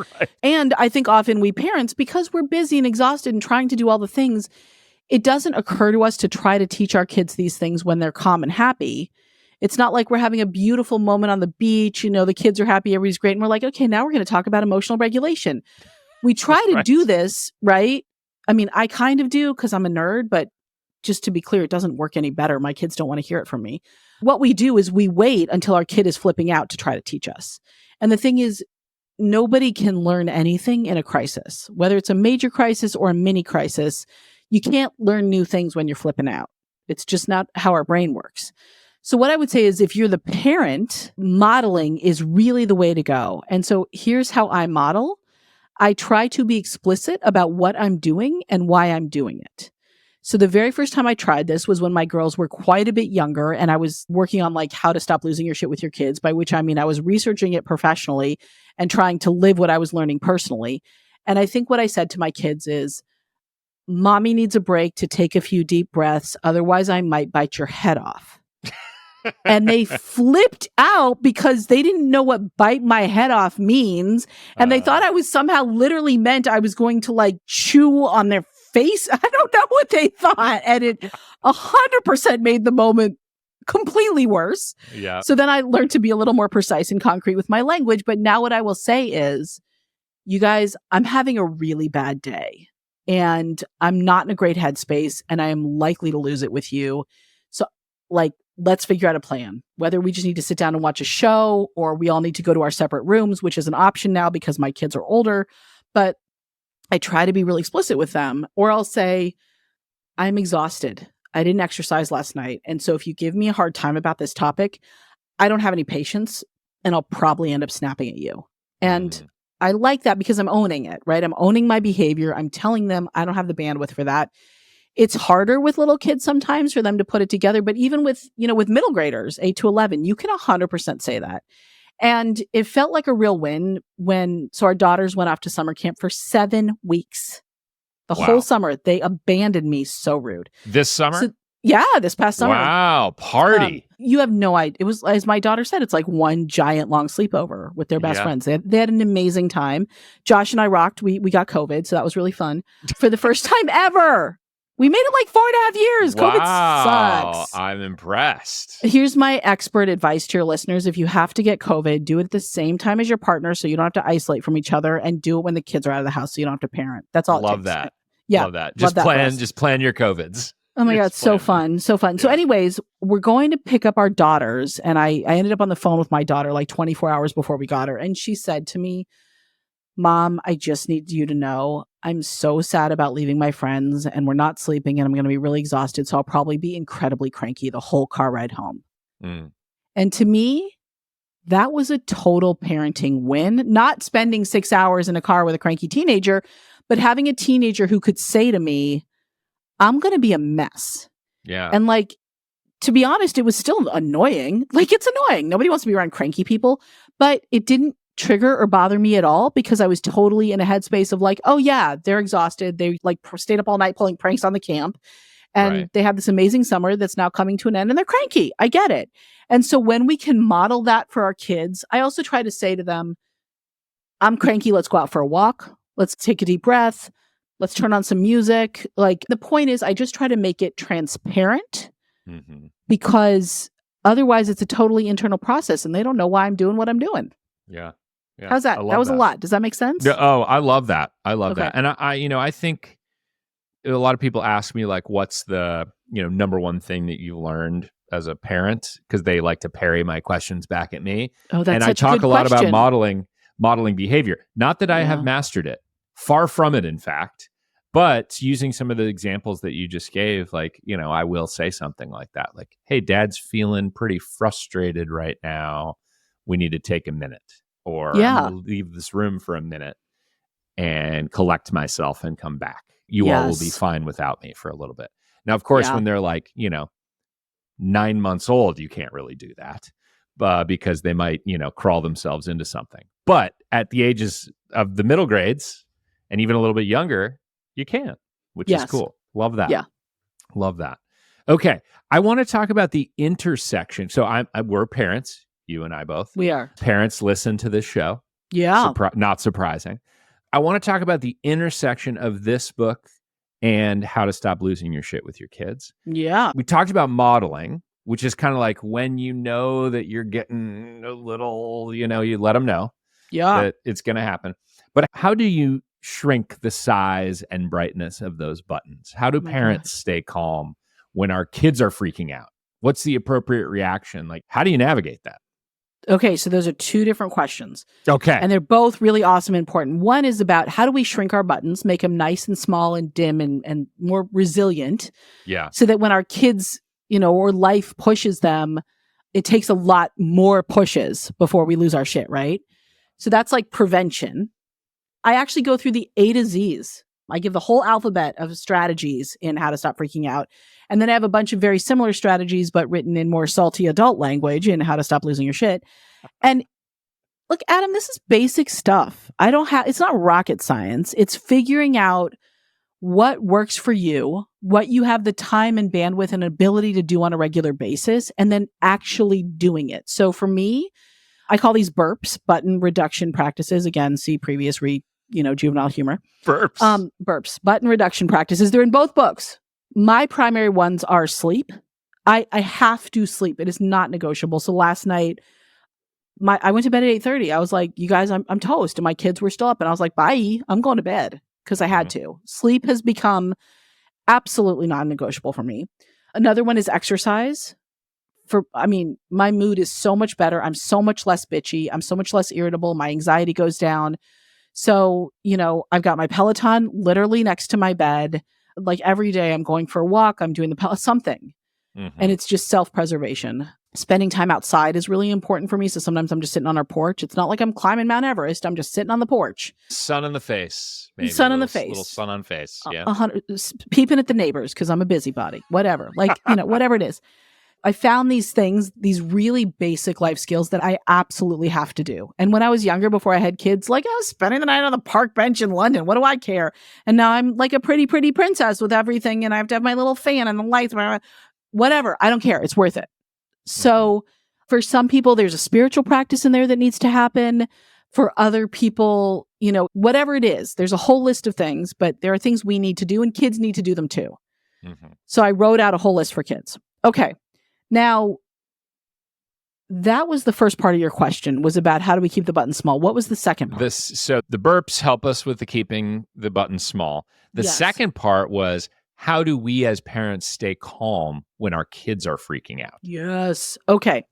[SPEAKER 1] And I think often we parents, because we're busy and exhausted and trying to do all the things, it doesn't occur to us to try to teach our kids these things when they're calm and happy. It's not like we're having a beautiful moment on the beach, the kids are happy, everybody's great, and we're like, okay, now we're going to talk about emotional regulation. We try to do this, right? I mean, I kind of do because I'm a nerd, but just to be clear, it doesn't work any better. My kids don't want to hear it from me. What we do is we wait until our kid is flipping out to try to teach us. And the thing is, nobody can learn anything in a crisis, whether it's a major crisis or a mini crisis. You can't learn new things when you're flipping out. It's just not how our brain works. So what I would say is if you're the parent, modeling is really the way to go. And so here's how I model. I try to be explicit about what I'm doing and why I'm doing it. So the very first time I tried this was when my girls were quite a bit younger and I was working on how to stop losing your shit with your kids, by which I mean I was researching it professionally and trying to live what I was learning personally. And I think what I said to my kids is, mommy needs a break to take a few deep breaths. Otherwise, I might bite your head off. And they flipped out because they didn't know what bite my head off means. And they thought I was somehow literally meant I was going to chew on their face. I don't know what they thought. And it 100% made the moment completely worse.
[SPEAKER 2] Yeah.
[SPEAKER 1] So then I learned to be a little more precise and concrete with my language. But now what I will say is, you guys, I'm having a really bad day and I'm not in a great headspace and I am likely to lose it with you. So let's figure out a plan, whether we just need to sit down and watch a show or we all need to go to our separate rooms, which is an option now because my kids are older. But I try to be really explicit with them, or I'll say, I'm exhausted. I didn't exercise last night. And so if you give me a hard time about this topic, I don't have any patience and I'll probably end up snapping at you. And I like that because I'm owning it, right? I'm owning my behavior. I'm telling them I don't have the bandwidth for that. It's harder with little kids sometimes for them to put it together. But even with middle graders, 8 to 11, you can 100% say that. And it felt like a real win so our daughters went off to summer camp for 7 weeks. The whole summer, they abandoned me. So rude.
[SPEAKER 2] This summer?
[SPEAKER 1] This past summer.
[SPEAKER 2] Wow, party.
[SPEAKER 1] You have no idea. It was, as my daughter said, it's like one giant long sleepover with their best friends. They had an amazing time. Josh and I rocked. We got COVID, so that was really fun. For the first time ever. We made it 4.5 years. COVID sucks.
[SPEAKER 2] I'm impressed.
[SPEAKER 1] Here's my expert advice to your listeners. If you have to get COVID, do it at the same time as your partner so you don't have to isolate from each other, and do it when the kids are out of the house so you don't have to parent. That's all.
[SPEAKER 2] Love that.
[SPEAKER 1] Yeah.
[SPEAKER 2] Love that. Just plan your COVIDs.
[SPEAKER 1] Oh my God. So fun. So fun. Yeah. So anyways, we're going to pick up our daughters. And I ended up on the phone with my daughter 24 hours before we got her. And she said to me, Mom, I just need you to know I'm so sad about leaving my friends and we're not sleeping and I'm going to be really exhausted. So I'll probably be incredibly cranky the whole car ride home. And to me, that was a total parenting win. Not spending 6 hours in a car with a cranky teenager, but having a teenager who could say to me, I'm going to be a mess.
[SPEAKER 2] Yeah.
[SPEAKER 1] And to be honest, it was still annoying. It's annoying. Nobody wants to be around cranky people, but it didn't trigger or bother me at all because I was totally in a headspace of like, oh yeah, they're exhausted. They like stayed up all night pulling pranks on the camp. And they have this amazing summer that's now coming to an end and they're cranky. I get it. And so when we can model that for our kids, I also try to say to them, I'm cranky. Let's go out for a walk. Let's take a deep breath. Let's turn on some music. Like the point is, I just try to make it transparent because otherwise it's a totally internal process and they don't know why I'm doing what I'm doing.
[SPEAKER 2] Yeah.
[SPEAKER 1] How's that? That was a lot. Does that make sense?
[SPEAKER 2] Yeah, oh, I love that. I love that. And I think a lot of people ask me like, what's the, number one thing that you learned as a parent? Because they like to parry my questions back at me.
[SPEAKER 1] Oh, that's
[SPEAKER 2] and
[SPEAKER 1] such
[SPEAKER 2] I talk
[SPEAKER 1] a good
[SPEAKER 2] lot
[SPEAKER 1] question.
[SPEAKER 2] about modeling behavior. Not that I have mastered it. Far from it, in fact. But using some of the examples that you just gave, like, I will say something like that. Like, hey, dad's feeling pretty frustrated right now. We need to take a minute. Or I'm going to leave this room for a minute and collect myself and come back. You all will be fine without me for a little bit. Now, of course, when they're like, 9 months old, you can't really do that because they might, crawl themselves into something. But at the ages of the middle grades and even a little bit younger, you can, which is cool. Love that.
[SPEAKER 1] Yeah.
[SPEAKER 2] Love that. Okay. I want to talk about the intersection. So we're parents, you and I both.
[SPEAKER 1] We are.
[SPEAKER 2] Parents listen to this show.
[SPEAKER 1] Yeah.
[SPEAKER 2] Not surprising. I want to talk about the intersection of this book and how to stop losing your shit with your kids.
[SPEAKER 1] Yeah.
[SPEAKER 2] We talked about modeling, which is kind of like when you know that you're getting a little, you let them know that it's going to happen. But how do you shrink the size and brightness of those buttons? How do parents stay calm when our kids are freaking out? What's the appropriate reaction? Like, how do you navigate that?
[SPEAKER 1] Okay, so those are two different questions.
[SPEAKER 2] Okay.
[SPEAKER 1] And they're both really awesome and important. One is about how do we shrink our buttons, make them nice and small and dim and more resilient.
[SPEAKER 2] Yeah.
[SPEAKER 1] So that when our kids, or life pushes them, it takes a lot more pushes before we lose our shit, right? So that's like prevention. I actually go through the A to Z's. I give the whole alphabet of strategies in how to stop freaking out. And then I have a bunch of very similar strategies, but written in more salty adult language in how to stop losing your shit. And look, Adam, this is basic stuff. It's not rocket science. It's figuring out what works for you, what you have the time and bandwidth and ability to do on a regular basis, and then actually doing it. So for me, I call these burps, button reduction practices. Again, see previous juvenile humor.
[SPEAKER 2] Burps.
[SPEAKER 1] Burps, button reduction practices. They're in both books. My primary ones are sleep. I have to sleep. It is not negotiable. So last night, I went to bed at 8:30. I was like, you guys, I'm toast. And my kids were still up. And I was like, bye, I'm going to bed because I had to. Sleep has become absolutely non-negotiable for me. Another one is exercise. My mood is so much better. I'm so much less bitchy. I'm so much less irritable. My anxiety goes down. So, I've got my Peloton literally next to my bed. Like every day I'm going for a walk. I'm doing something. And it's just self-preservation. Spending time outside is really important for me. So sometimes I'm just sitting on our porch. It's not like I'm climbing Mount Everest. I'm just sitting on the porch.
[SPEAKER 2] Sun in the face. Maybe.
[SPEAKER 1] Sun in the face.
[SPEAKER 2] Little sun on face. Yeah.
[SPEAKER 1] Peeping at the neighbors because I'm a busybody. Whatever. Like, whatever it is. I found these things, these really basic life skills that I absolutely have to do. And when I was younger, before I had kids, like I was spending the night on the park bench in London. What do I care? And now I'm like a pretty, pretty princess with everything. And I have to have my little fan and the lights, whatever. I don't care. It's worth it. So for some people, there's a spiritual practice in there that needs to happen. For other people, whatever it is, there's a whole list of things, but there are things we need to do and kids need to do them too. So I wrote out a whole list for kids. Okay. Now, that was the first part of your question, was about how do we keep the button small. What was the second part?
[SPEAKER 2] So the burps help us with keeping the button small. The second part was, how do we as parents stay calm when our kids are freaking out?
[SPEAKER 1] Yes. Okay.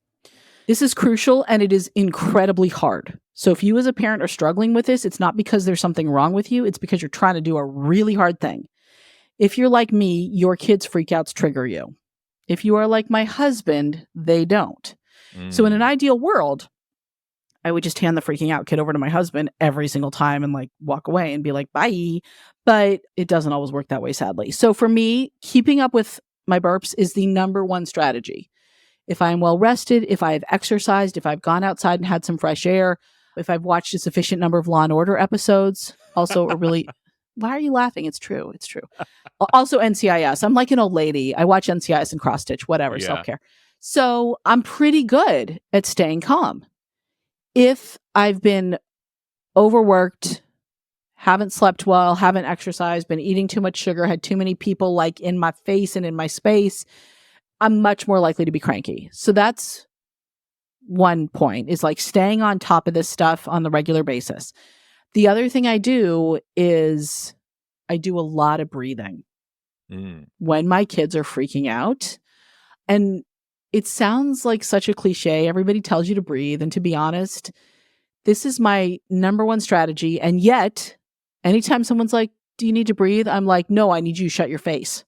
[SPEAKER 1] This is crucial and it is incredibly hard. So if you as a parent are struggling with this, it's not because there's something wrong with you. It's because you're trying to do a really hard thing. If you're like me, your kids' freakouts trigger you. If you are like my husband, they don't. So in an ideal world, I would just hand the freaking out kid over to my husband every single time and like walk away and be like, bye. But it doesn't always work that way, sadly. So for me, keeping up with my burps is the number one strategy. If I'm well rested, if I've exercised, if I've gone outside and had some fresh air, If I've watched a sufficient number of Law and Order episodes, also a really, why are you laughing? It's true. It's true. Also NCIS. I'm like an old lady. I watch NCIS and cross stitch, whatever, self-care. So I'm pretty good at staying calm. If I've been overworked, haven't slept well, haven't exercised, been eating too much sugar, had too many people like in my face and in my space, I'm much more likely to be cranky. So that's one point, is like staying on top of this stuff on the regular basis. The other thing I do is I do a lot of breathing when my kids are freaking out. And it sounds like such a cliche. Everybody tells you to breathe. And to be honest, this is my number one strategy. And yet, anytime someone's like, do you need to breathe? I'm like, no, I need you to shut your face,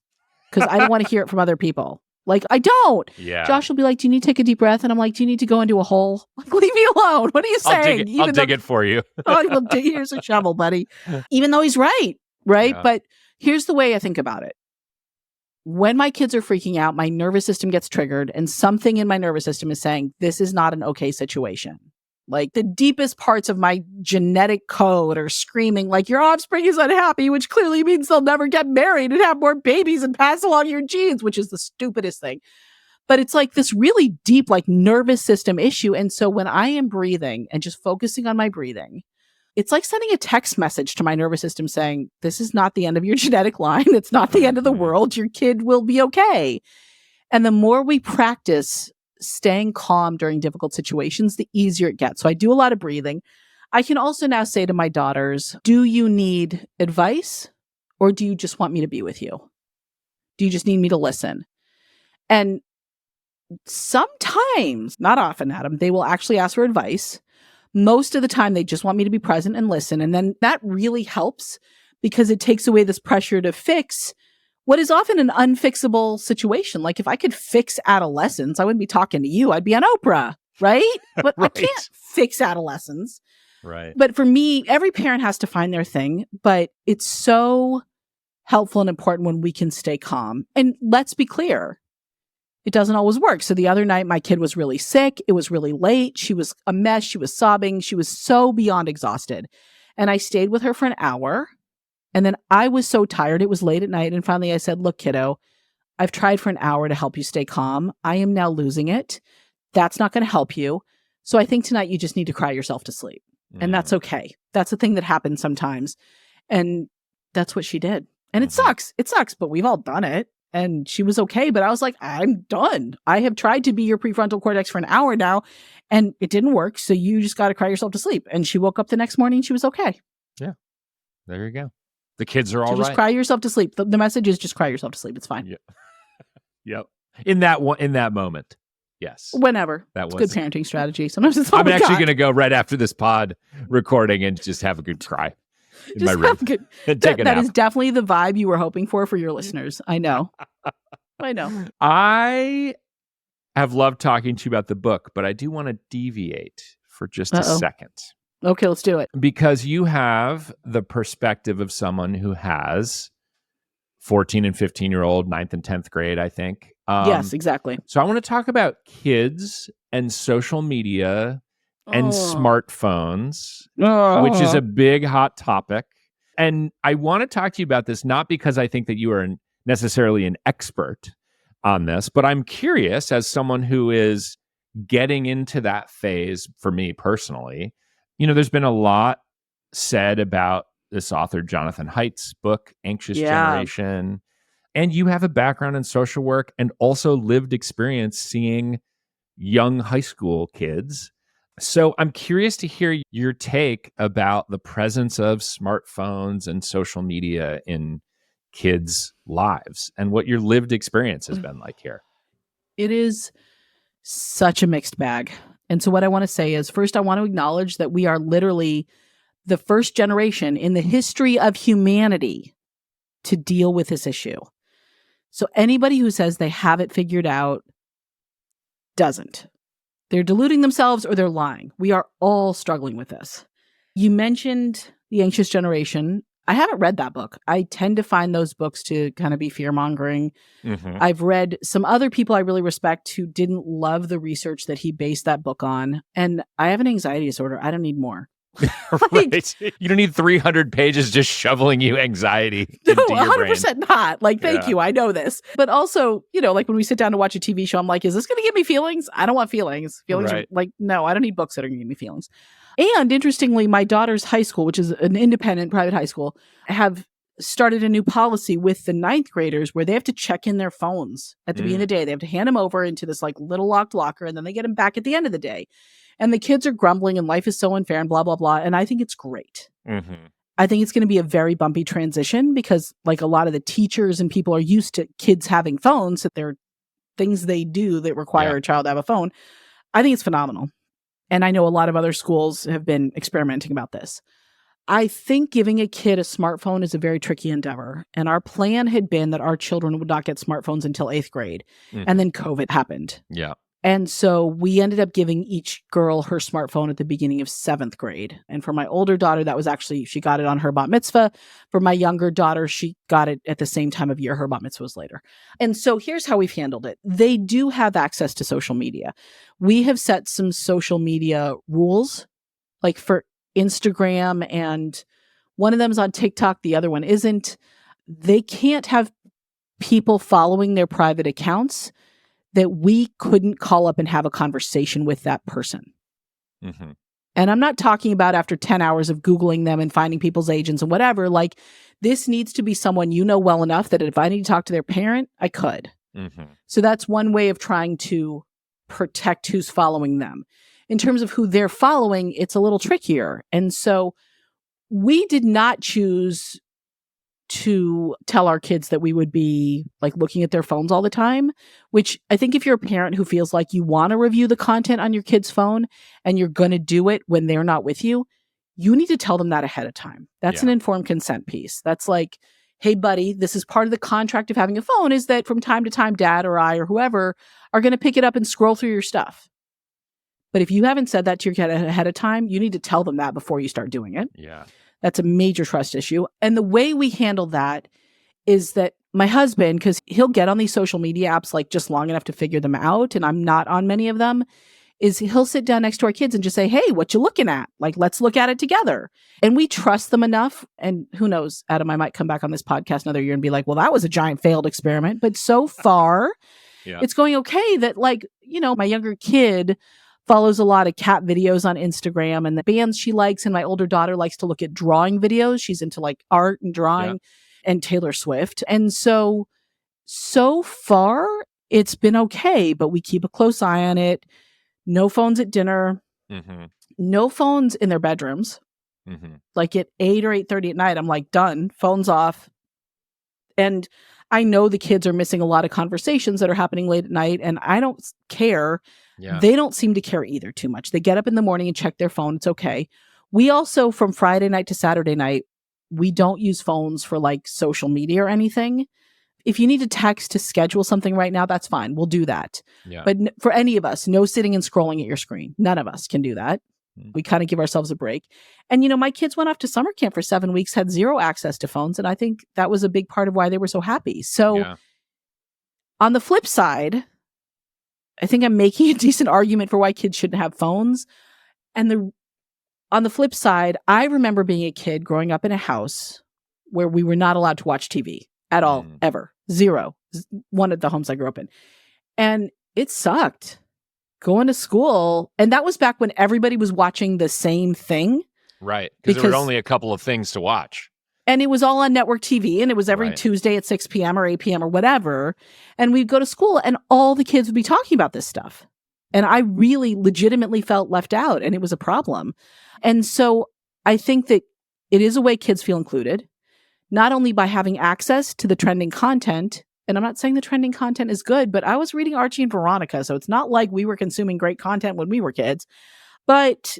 [SPEAKER 1] because I don't want to hear it from other people. Like, I don't.
[SPEAKER 2] Yeah.
[SPEAKER 1] Josh will be like, do you need to take a deep breath? And I'm like, do you need to go into a hole? Like, leave me alone. What are you saying?
[SPEAKER 2] I'll dig it for you.
[SPEAKER 1] Oh, well, here's a shovel, buddy. Even though he's right? Yeah. But here's the way I think about it. When my kids are freaking out, my nervous system gets triggered, and something in my nervous system is saying, this is not an okay situation. Like, the deepest parts of my genetic code are screaming, like, your offspring is unhappy, which clearly means they'll never get married and have more babies and pass along your genes, which is the stupidest thing. But it's like this really deep, like, nervous system issue. And so when I am breathing and just focusing on my breathing, it's like sending a text message to my nervous system saying, this is not the end of your genetic line. It's not the end of the world. Your kid will be okay. And the more we practice staying calm during difficult situations, the easier it gets. So I do a lot of breathing. I can also now say to my daughters, do you need advice, or do you just want me to be with you? Do you just need me to listen? And sometimes, not often, Adam, they will actually ask for advice. Most of the time, they just want me to be present and listen. And then that really helps, because it takes away this pressure to fix what is often an unfixable situation. Like, if I could fix adolescence, I wouldn't be talking to you. I'd be on Oprah, right? But
[SPEAKER 2] Right.
[SPEAKER 1] I can't fix adolescence.
[SPEAKER 2] Right.
[SPEAKER 1] But for me, every parent has to find their thing. But it's so helpful and important when we can stay calm. And let's be clear, it doesn't always work. So the other night, my kid was really sick. It was really late. She was a mess. She was sobbing. She was so beyond exhausted. And I stayed with her for an hour. And then I was so tired. It was late at night. And finally I said, look, kiddo, I've tried for an hour to help you stay calm. I am now losing it. That's not going to help you. So I think tonight you just need to cry yourself to sleep. And that's okay. That's a thing that happens sometimes. And that's what she did. And it sucks. It sucks, but we've all done it. And she was okay. But I was like, I'm done. I have tried to be your prefrontal cortex for an hour now, and it didn't work. So you just got to cry yourself to sleep. And she woke up the next morning. She was okay.
[SPEAKER 2] Yeah. There you go. The kids are all
[SPEAKER 1] so
[SPEAKER 2] right.
[SPEAKER 1] Just cry yourself to sleep. The message is just cry yourself to sleep. It's fine.
[SPEAKER 2] Yep. Yep. In that moment. Yes.
[SPEAKER 1] Whenever. It's good parenting strategy. Sometimes it's all
[SPEAKER 2] I'm actually going to go right after this pod recording and just have a good cry in my room.
[SPEAKER 1] That is definitely the vibe you were hoping for your listeners. I know. I know.
[SPEAKER 2] I have loved talking to you about the book, but I do want to deviate for just a second.
[SPEAKER 1] Okay, let's do it.
[SPEAKER 2] Because you have the perspective of someone who has 14 and 15-year-old, 9th and 10th grade, I think.
[SPEAKER 1] Yes, exactly.
[SPEAKER 2] So I want to talk about kids and social media and smartphones, which is a big hot topic. And I want to talk to you about this, not because I think that you are necessarily an expert on this, but I'm curious, as someone who is getting into that phase, for me personally. You know, there's been a lot said about this author, Jonathan Haidt's book, Anxious Generation. And you have a background in social work and also lived experience seeing young high school kids. So I'm curious to hear your take about the presence of smartphones and social media in kids' lives and what your lived experience has been like here.
[SPEAKER 1] It is such a mixed bag. And so what I want to say is, first, I want to acknowledge that we are literally the first generation in the history of humanity to deal with this issue. So anybody who says they have it figured out doesn't. They're deluding themselves or they're lying. We are all struggling with this. You mentioned the anxious generation. I haven't read that book. I tend to find those books to kind of be fear-mongering. I've read some other people I really respect who didn't love the research that he based that book on. And I have an anxiety disorder. I don't need more.
[SPEAKER 2] Right. You don't need 300 pages just shoveling you anxiety into your
[SPEAKER 1] 100%
[SPEAKER 2] brain.
[SPEAKER 1] not. Like, thank you. I know this. But also, like when we sit down to watch a TV show, I'm like, is this going to give me feelings? I don't want feelings. Feelings are like, no, I don't need books that are going to give me feelings. And interestingly, my daughter's high school, which is an independent private high school, have started a new policy with the 9th graders where they have to check in their phones at the beginning of the day. They have to hand them over into this like little locked locker, and then they get them back at the end of the day. And the kids are grumbling and life is so unfair and blah, blah, blah. And I think it's great. I think it's going to be a very bumpy transition because like a lot of the teachers and people are used to kids having phones, that they're things they do that require a child to have a phone. I think it's phenomenal. And I know a lot of other schools have been experimenting about this. I think giving a kid a smartphone is a very tricky endeavor. And our plan had been that our children would not get smartphones until 8th grade. And then COVID happened.
[SPEAKER 2] Yeah.
[SPEAKER 1] And so we ended up giving each girl her smartphone at the beginning of 7th grade. And for my older daughter, that was actually, she got it on her bat mitzvah. For my younger daughter, she got it at the same time of year. Her bat mitzvah was later. And so here's how we've handled it. They do have access to social media. We have set some social media rules, like for Instagram, and one of them is on TikTok. The other one isn't. They can't have people following their private accounts that we couldn't call up and have a conversation with that person. And I'm not talking about after 10 hours of Googling them and finding people's agents and whatever. Like, this needs to be someone you know well enough that if I need to talk to their parent, I could. So that's one way of trying to protect who's following them. In terms of who they're following, it's a little trickier. And so we did not choose to tell our kids that we would be like looking at their phones all the time, which I think if you're a parent who feels like you want to review the content on your kid's phone and you're going to do it when they're not with you, you need to tell them that ahead of time. That's an informed consent piece. That's like, hey, buddy, this is part of the contract of having a phone, is that from time to time, dad or I or whoever are going to pick it up and scroll through your stuff. But if you haven't said that to your kid ahead of time, you need to tell them that before you start doing it.
[SPEAKER 2] Yeah.
[SPEAKER 1] That's a major trust issue. And the way we handle that is that my husband, because he'll get on these social media apps like just long enough to figure them out, and I'm not on many of them, is he'll sit down next to our kids and just say, hey, what you looking at? Like, let's look at it together. And we trust them enough. And who knows, Adam, I might come back on this podcast another year and be like, well, that was a giant failed experiment. But so far, it's going okay that, like, my younger kid follows a lot of cat videos on Instagram and the bands she likes. And my older daughter likes to look at drawing videos. She's into like art and drawing and Taylor Swift. And so far it's been okay, but we keep a close eye on it. No phones at dinner, no phones in their bedrooms. Like at 8 or 8:30 at night, I'm like, done, phones off. And I know the kids are missing a lot of conversations that are happening late at night, and I don't care. They don't seem to care either too much. They get up in the morning and check their phone. It's okay. We also, from Friday night to Saturday night, we don't use phones for like social media or anything. If you need to text to schedule something right now, that's fine. We'll do that. But for any of us, no sitting and scrolling at your screen. None of us can do that. We kind of give ourselves a break. And, my kids went off to summer camp for 7 weeks, had zero access to phones. And I think that was a big part of why they were so happy. So on the flip side, I think I'm making a decent argument for why kids shouldn't have phones. And on the flip side, I remember being a kid growing up in a house where we were not allowed to watch TV at all, ever. Zero. One of the homes I grew up in. And it sucked. Going to school. And that was back when everybody was watching the same thing.
[SPEAKER 2] Right. Because there were only a couple of things to watch.
[SPEAKER 1] And it was all on network TV. And it was every Tuesday at 6 p.m. or 8 p.m. or whatever. And we'd go to school and all the kids would be talking about this stuff. And I really legitimately felt left out. And it was a problem. And so I think that it is a way kids feel included, not only by having access to the trending content. And I'm not saying the trending content is good, but I was reading Archie and Veronica. So it's not like we were consuming great content when we were kids. But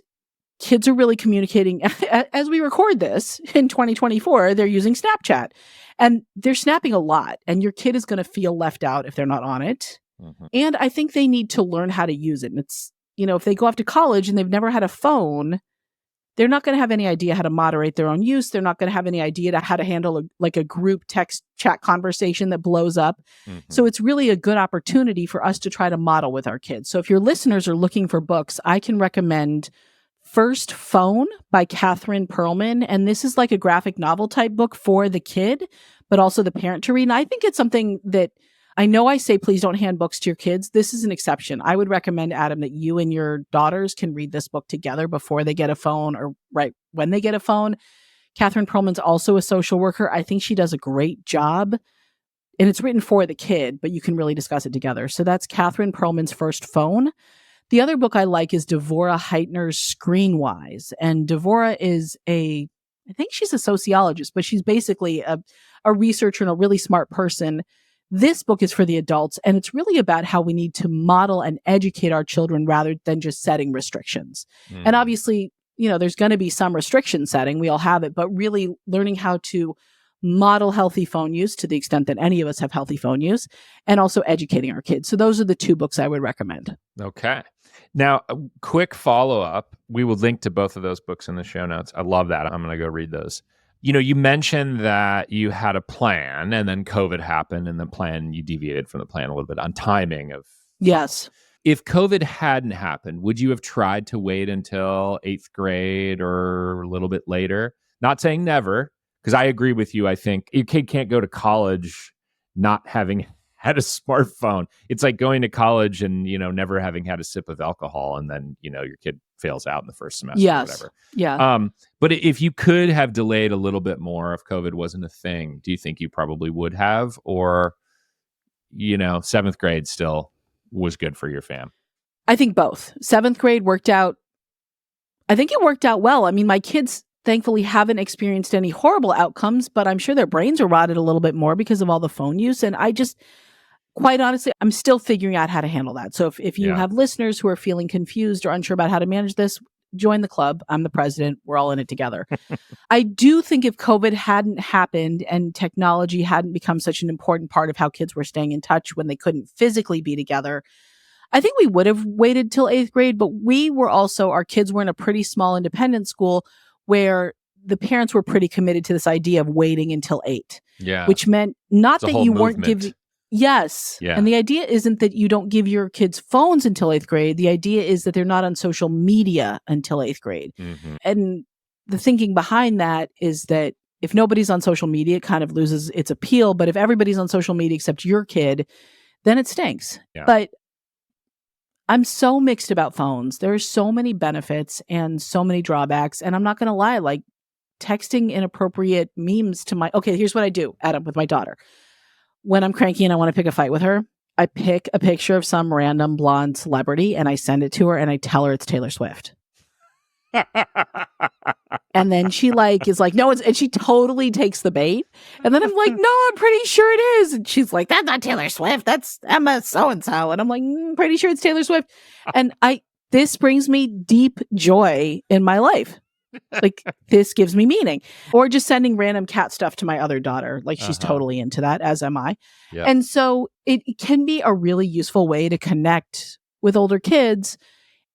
[SPEAKER 1] kids are really communicating. As we record this in 2024, they're using Snapchat. And they're snapping a lot. And your kid is going to feel left out if they're not on it. And I think they need to learn how to use it. And it's, if they go off to college and they've never had a phone, they're not going to have any idea how to moderate their own use. They're not going to have any idea how to handle a group text chat conversation that blows up.
[SPEAKER 2] Mm-hmm.
[SPEAKER 1] So it's really a good opportunity for us to try to model with our kids. So if your listeners are looking for books, I can recommend First Phone by Catherine Perlman. And this is like a graphic novel type book for the kid, but also the parent to read. And I think it's something that I know I say, please don't hand books to your kids. This is an exception. I would recommend, Adam, that you and your daughters can read this book together before they get a phone or right when they get a phone. Catherine Perlman's also a social worker. I think she does a great job. And it's written for the kid, but you can really discuss it together. So that's Catherine Perlman's First Phone. The other book I like is Devorah Heitner's Screenwise. And Devorah is I think she's a sociologist, but she's basically a researcher and a really smart person. This book is for the adults, and it's really about how we need to model and educate our children rather than just setting restrictions.
[SPEAKER 2] Mm.
[SPEAKER 1] And obviously, there's going to be some restriction setting. We all have it, but really learning how to model healthy phone use to the extent that any of us have healthy phone use, and also educating our kids. So those are the two books I would recommend.
[SPEAKER 2] Okay. Now, a quick follow-up. We will link to both of those books in the show notes. I love that. I'm going to go read those. You mentioned that you had a plan and then COVID happened and you deviated from the plan a little bit on timing of.
[SPEAKER 1] Yes.
[SPEAKER 2] If COVID hadn't happened, would you have tried to wait until 8th grade or a little bit later? Not saying never, because I agree with you. I think your kid can't go to college not having had a smartphone. It's like going to college and, never having had a sip of alcohol and then, your kid fails out in the first semester or whatever.
[SPEAKER 1] Yeah.
[SPEAKER 2] But if you could have delayed a little bit more if COVID wasn't a thing, do you think you probably would have? Or, 7th grade still was good for your fam?
[SPEAKER 1] I think both. 7th grade worked out. I think it worked out well. I mean, my kids thankfully haven't experienced any horrible outcomes, but I'm sure their brains are rotted a little bit more because of all the phone use. And quite honestly, I'm still figuring out how to handle that. So if you have listeners who are feeling confused or unsure about how to manage this, join the club. I'm the president. We're all in it together. I do think if COVID hadn't happened and technology hadn't become such an important part of how kids were staying in touch when they couldn't physically be together, I think we would have waited till 8th grade, but our kids were in a pretty small independent school where the parents were pretty committed to this idea of waiting until 8.
[SPEAKER 2] Yeah.
[SPEAKER 1] Which meant not that you weren't giving. Yes.
[SPEAKER 2] Yeah.
[SPEAKER 1] And the idea isn't that you don't give your kids phones until 8th grade. The idea is that they're not on social media until 8th grade.
[SPEAKER 2] Mm-hmm.
[SPEAKER 1] And the thinking behind that is that if nobody's on social media, it kind of loses its appeal. But if everybody's on social media except your kid, then it stinks.
[SPEAKER 2] Yeah.
[SPEAKER 1] But I'm so mixed about phones. There are so many benefits and so many drawbacks. And I'm not going to lie, like texting inappropriate memes to here's what I do, Adam, with my daughter. When I'm cranky and I want to pick a fight with her, I pick a picture of some random blonde celebrity and I send it to her and I tell her it's Taylor Swift. And then she is like, no, and she totally takes the bait. And then I'm like, no, I'm pretty sure it is. And she's like, that's not Taylor Swift. That's Emma so-and-so. And I'm like, pretty sure it's Taylor Swift. And this brings me deep joy in my life. Like, this gives me meaning. Or just sending random cat stuff to my other daughter. Like, she's totally into that, as am I.
[SPEAKER 2] Yep.
[SPEAKER 1] And so it can be a really useful way to connect with older kids.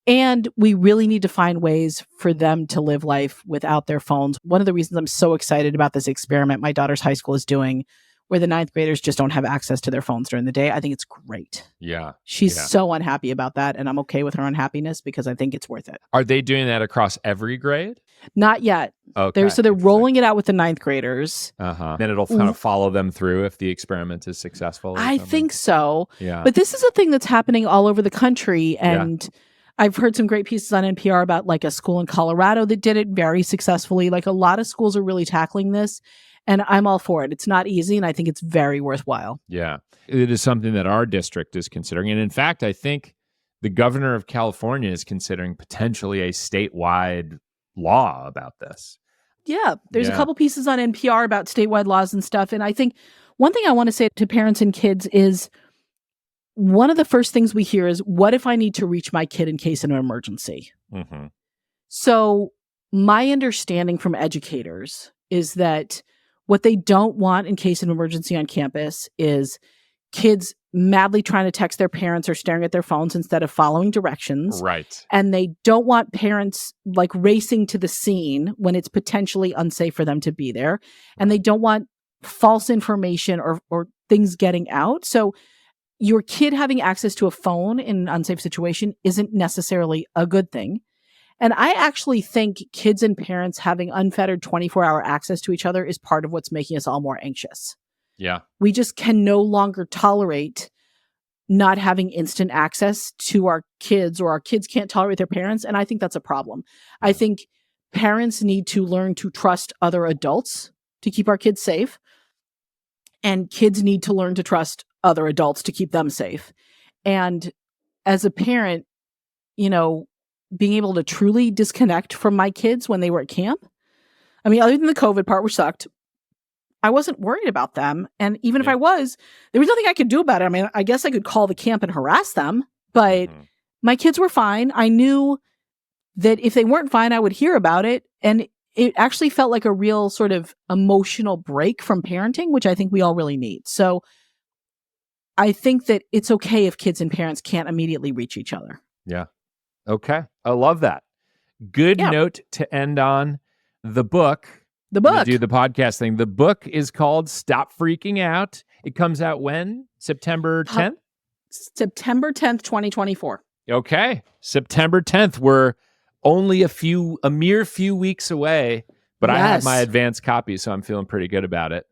[SPEAKER 1] And we really need to find ways for them to live life without their phones. One of the reasons I'm so excited about this experiment my daughter's high school is doing, where the 9th graders just don't have access to their phones during the day. I think it's great.
[SPEAKER 2] Yeah.
[SPEAKER 1] She's so unhappy about that. And I'm okay with her unhappiness because I think it's worth it.
[SPEAKER 2] Are they doing that across every grade?
[SPEAKER 1] Not yet.
[SPEAKER 2] Okay.
[SPEAKER 1] They're rolling it out with the 9th graders.
[SPEAKER 2] Then it'll kind of follow them through if the experiment is successful.
[SPEAKER 1] I think so.
[SPEAKER 2] Yeah.
[SPEAKER 1] But this is a thing that's happening all over the country. And I've heard some great pieces on NPR about like a school in Colorado that did it very successfully. Like, a lot of schools are really tackling this. And I'm all for it. It's not easy, and I think it's very worthwhile.
[SPEAKER 2] Yeah. It is something that our district is considering. And in fact, I think the governor of California is considering potentially a statewide law about this.
[SPEAKER 1] Yeah. There's a couple pieces on NPR about statewide laws and stuff. And I think one thing I want to say to parents and kids is, one of the first things we hear is, what if I need to reach my kid in case of an emergency?
[SPEAKER 2] Mm-hmm.
[SPEAKER 1] So my understanding from educators is that what they don't want in case of an emergency on campus is kids madly trying to text their parents or staring at their phones instead of following directions.
[SPEAKER 2] Right.
[SPEAKER 1] And they don't want parents like racing to the scene when it's potentially unsafe for them to be there. And they don't want false information or things getting out. So your kid having access to a phone in an unsafe situation isn't necessarily a good thing. And I actually think kids and parents having unfettered 24-hour access to each other is part of what's making us all more anxious.
[SPEAKER 2] Yeah.
[SPEAKER 1] We just can no longer tolerate not having instant access to our kids, or our kids can't tolerate their parents. And I think that's a problem. I think parents need to learn to trust other adults to keep our kids safe. And kids need to learn to trust other adults to keep them safe. And as a parent, you know, being able to truly disconnect from my kids when they were at camp. I mean, other than the COVID part, which sucked, I wasn't worried about them. And even if I was, there was nothing I could do about it. I mean, I guess I could call the camp and harass them, but my kids were fine. I knew that if they weren't fine, I would hear about it. And it actually felt like a real sort of emotional break from parenting, which I think we all really need. So I think that it's okay if kids and parents can't immediately reach each other.
[SPEAKER 2] Yeah. Okay. I love that. Good note to end on. The book.
[SPEAKER 1] The book.
[SPEAKER 2] Do the podcast thing. The book is called Stop Freaking Out. It comes out when? September 10th?
[SPEAKER 1] September 10th, 2024.
[SPEAKER 2] Okay. September 10th. We're only a mere few weeks away, but I have my advanced copy, so I'm feeling pretty good about it.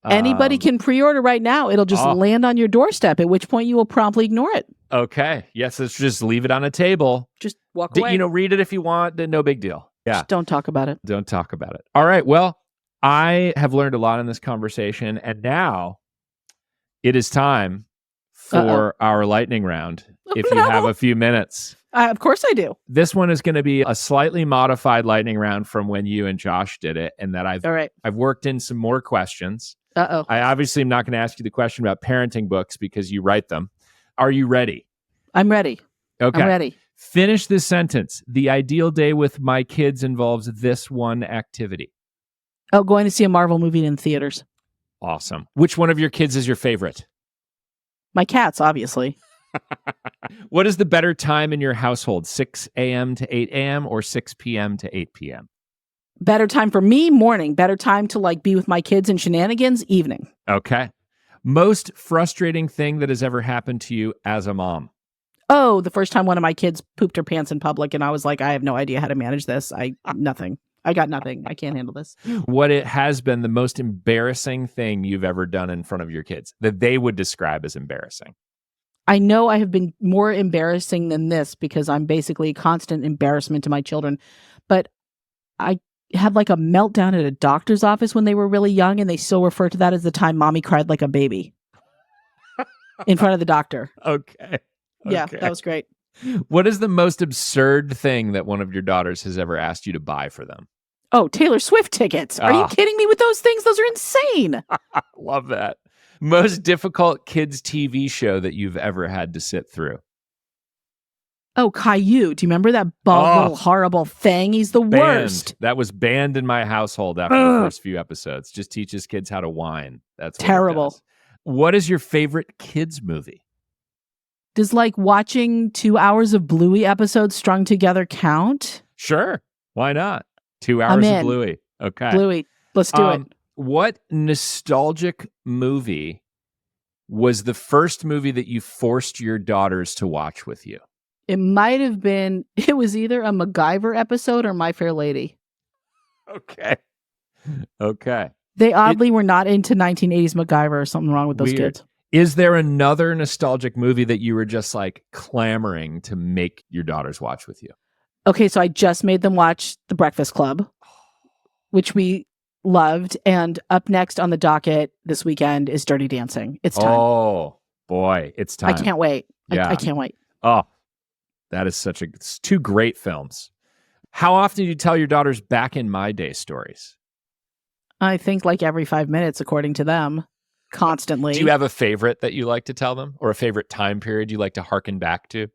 [SPEAKER 1] Anybody can pre-order right now. It'll just land on your doorstep, at which point you will promptly ignore it.
[SPEAKER 2] Okay. Yes, let's just leave it on a table.
[SPEAKER 1] Just walk away.
[SPEAKER 2] You know, read it if you want. No big deal. Yeah.
[SPEAKER 1] Just don't talk about it.
[SPEAKER 2] Don't talk about it. All right. Well, I have learned a lot in this conversation, and now it is time for our lightning round. If you have a few minutes.
[SPEAKER 1] Of course I do.
[SPEAKER 2] This one is going to be a slightly modified lightning round from when you and Josh did it, and that I've worked in some more questions. I obviously am not going to ask you the question about parenting books because you write them. Are you ready?
[SPEAKER 1] I'm ready.
[SPEAKER 2] Okay.
[SPEAKER 1] I'm ready.
[SPEAKER 2] Finish this sentence. The ideal day with my kids involves this one activity.
[SPEAKER 1] Oh, going to see a Marvel movie in theaters.
[SPEAKER 2] Awesome. Which one of your kids is your favorite?
[SPEAKER 1] My cats, obviously.
[SPEAKER 2] What is the better time in your household? 6 a.m. to 8 a.m. or 6 p.m. to 8 p.m.?
[SPEAKER 1] Better time for me, morning. Better time to like be with my kids and shenanigans, evening.
[SPEAKER 2] Okay. Most frustrating thing that has ever happened to you as a mom?
[SPEAKER 1] Oh, the first time one of my kids pooped her pants in public and I was like, I have no idea how to manage this. Nothing. I got nothing. I can't handle this.
[SPEAKER 2] What it has been the most embarrassing thing you've ever done in front of your kids that they would describe as embarrassing?
[SPEAKER 1] I know I have been more embarrassing than this because I'm basically a constant embarrassment to my children. But I had like a meltdown at a doctor's office when they were really young, and they still refer to that as the time mommy cried like a baby in front of the doctor.
[SPEAKER 2] Okay.
[SPEAKER 1] Yeah, that was great.
[SPEAKER 2] What is the most absurd thing that one of your daughters has ever asked you to buy for them?
[SPEAKER 1] Oh, Taylor Swift tickets. Are you kidding me with those things? Those are insane.
[SPEAKER 2] Love that. Most difficult kids' TV show that you've ever had to sit through?
[SPEAKER 1] Oh, Caillou. Do you remember that little horrible thing? He's the worst.
[SPEAKER 2] That was banned in my household after the first few episodes. Just teaches kids how to whine. That's
[SPEAKER 1] terrible.
[SPEAKER 2] What is your favorite kids movie?
[SPEAKER 1] Does like watching 2 hours of Bluey episodes strung together count?
[SPEAKER 2] Sure. Why not? 2 hours of Bluey. Okay.
[SPEAKER 1] Bluey. Let's do it.
[SPEAKER 2] What nostalgic movie was the first movie that you forced your daughters to watch with you?
[SPEAKER 1] It might have been, it was either a MacGyver episode or My Fair Lady.
[SPEAKER 2] Okay. Okay.
[SPEAKER 1] They oddly were not into 1980s MacGyver or something wrong with those kids.
[SPEAKER 2] Is there another nostalgic movie that you were just like clamoring to make your daughters watch with you?
[SPEAKER 1] Okay, so I just made them watch The Breakfast Club, which we loved. And up next on the docket this weekend is Dirty Dancing. It's time.
[SPEAKER 2] Oh, boy. It's time.
[SPEAKER 1] I can't wait.
[SPEAKER 2] Yeah.
[SPEAKER 1] I can't wait.
[SPEAKER 2] Oh, that is it's two great films. How often do you tell your daughters back in my day stories?
[SPEAKER 1] I think like every 5 minutes, according to them. Constantly.
[SPEAKER 2] Do you have a favorite that you like to tell them or a favorite time period you like to hearken back to?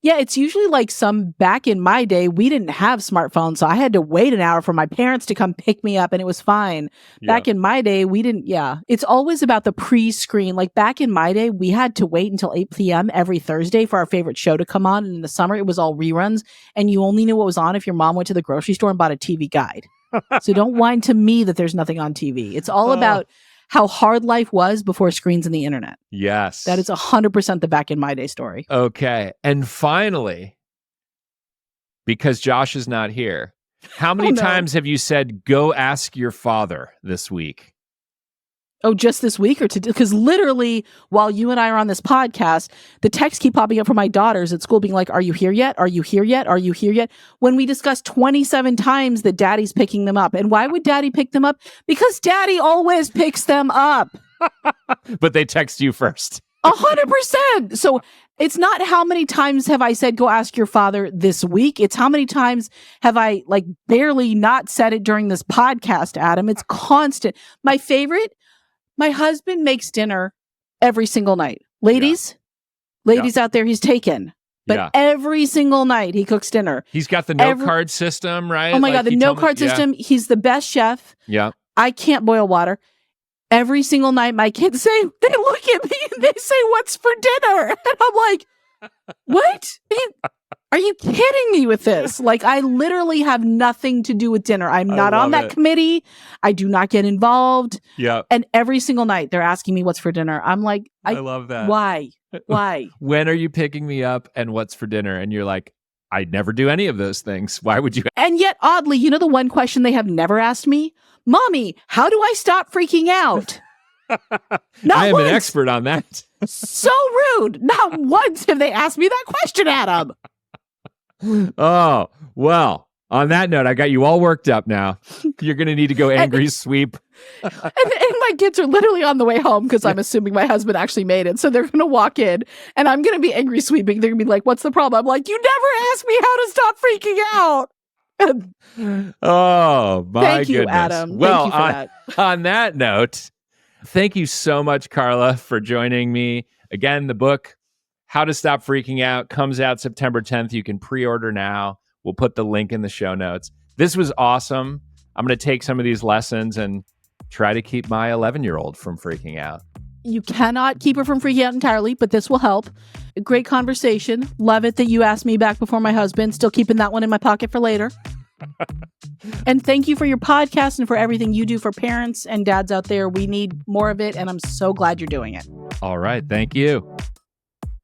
[SPEAKER 1] Yeah, it's usually like back in my day, we didn't have smartphones, so I had to wait an hour for my parents to come pick me up and it was fine.
[SPEAKER 2] Yeah.
[SPEAKER 1] Back in my day, we didn't, it's always about the pre-screen. Like back in my day, we had to wait until 8 p.m. every Thursday for our favorite show to come on. And in the summer, it was all reruns. And you only knew what was on if your mom went to the grocery store and bought a TV guide. So don't whine to me that there's nothing on TV. It's all about how hard life was before screens and the internet.
[SPEAKER 2] Yes.
[SPEAKER 1] That is 100% the back in my day story.
[SPEAKER 2] Okay. And finally, because Josh is not here, how many times have you said, go ask your father this week?
[SPEAKER 1] Oh, just this week or today? Because literally, while you and I are on this podcast, the texts keep popping up from my daughters at school being like, are you here yet? Are you here yet? Are you here yet? When we discussed 27 times that daddy's picking them up. And why would daddy pick them up? Because daddy always picks them up.
[SPEAKER 2] But they text you first.
[SPEAKER 1] 100%. So it's not how many times have I said, go ask your father this week. It's how many times have I like barely not said it during this podcast, Adam. It's constant. My favorite, my husband makes dinner every single night. Ladies out there, he's taken. But every single night he cooks dinner.
[SPEAKER 2] He's got the note card system, right?
[SPEAKER 1] Oh my God, the note card system. He's the best chef.
[SPEAKER 2] Yeah.
[SPEAKER 1] I can't boil water. Every single night my kids say, they look at me and they say, what's for dinner? And I'm like, what? Are you kidding me with this? Like, I literally have nothing to do with dinner. I'm not on that committee. I do not get involved.
[SPEAKER 2] Yeah.
[SPEAKER 1] And every single night they're asking me what's for dinner. I'm like,
[SPEAKER 2] I love that.
[SPEAKER 1] Why?
[SPEAKER 2] When are you picking me up and what's for dinner? And you're like, I never do any of those things. Why would you?
[SPEAKER 1] And yet, oddly, you know the one question they have never asked me? Mommy, how do I stop freaking out?
[SPEAKER 2] I am an expert on that.
[SPEAKER 1] So rude. Not once have they asked me that question, Adam.
[SPEAKER 2] Oh, well, on that note, I got you all worked up now. You're going to need to go angry sweep.
[SPEAKER 1] And my kids are literally on the way home because I'm assuming my husband actually made it. So they're going to walk in and I'm going to be angry sweeping. They're going to be like, what's the problem? I'm like, you never asked me how to stop freaking out.
[SPEAKER 2] Oh, my
[SPEAKER 1] Thank you,
[SPEAKER 2] goodness.
[SPEAKER 1] Adam.
[SPEAKER 2] Well,
[SPEAKER 1] Thank you for that.
[SPEAKER 2] On that note, thank you so much, Carla, for joining me. Again, the book, How to Stop Freaking Out, comes out September 10th. You can pre-order now. We'll put the link in the show notes. This was awesome. I'm going to take some of these lessons and try to keep my 11-year-old from freaking out.
[SPEAKER 1] You cannot keep her from freaking out entirely, but this will help. A great conversation. Love it that you asked me back before my husband. Still keeping that one in my pocket for later. And thank you for your podcast and for everything you do for parents and dads out there. We need more of it, and I'm so glad you're doing it.
[SPEAKER 2] All right. Thank you.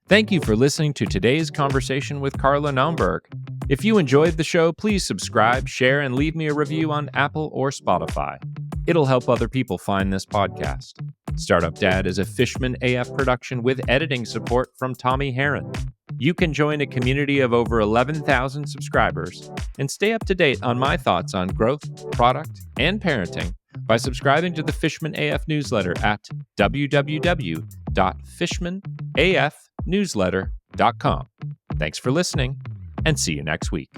[SPEAKER 2] Thank you for listening to today's conversation with Carla Naumburg. If you enjoyed the show, please subscribe, share, and leave me a review on Apple or Spotify. It'll help other people find this podcast. Startup Dad is a Fishman AF production with editing support from Tommy Herron. You can join a community of over 11,000 subscribers and stay up to date on my thoughts on growth, product, and parenting by subscribing to the Fishman AF newsletter at www.fishmanafnewsletter.com. Thanks for listening, and see you next week.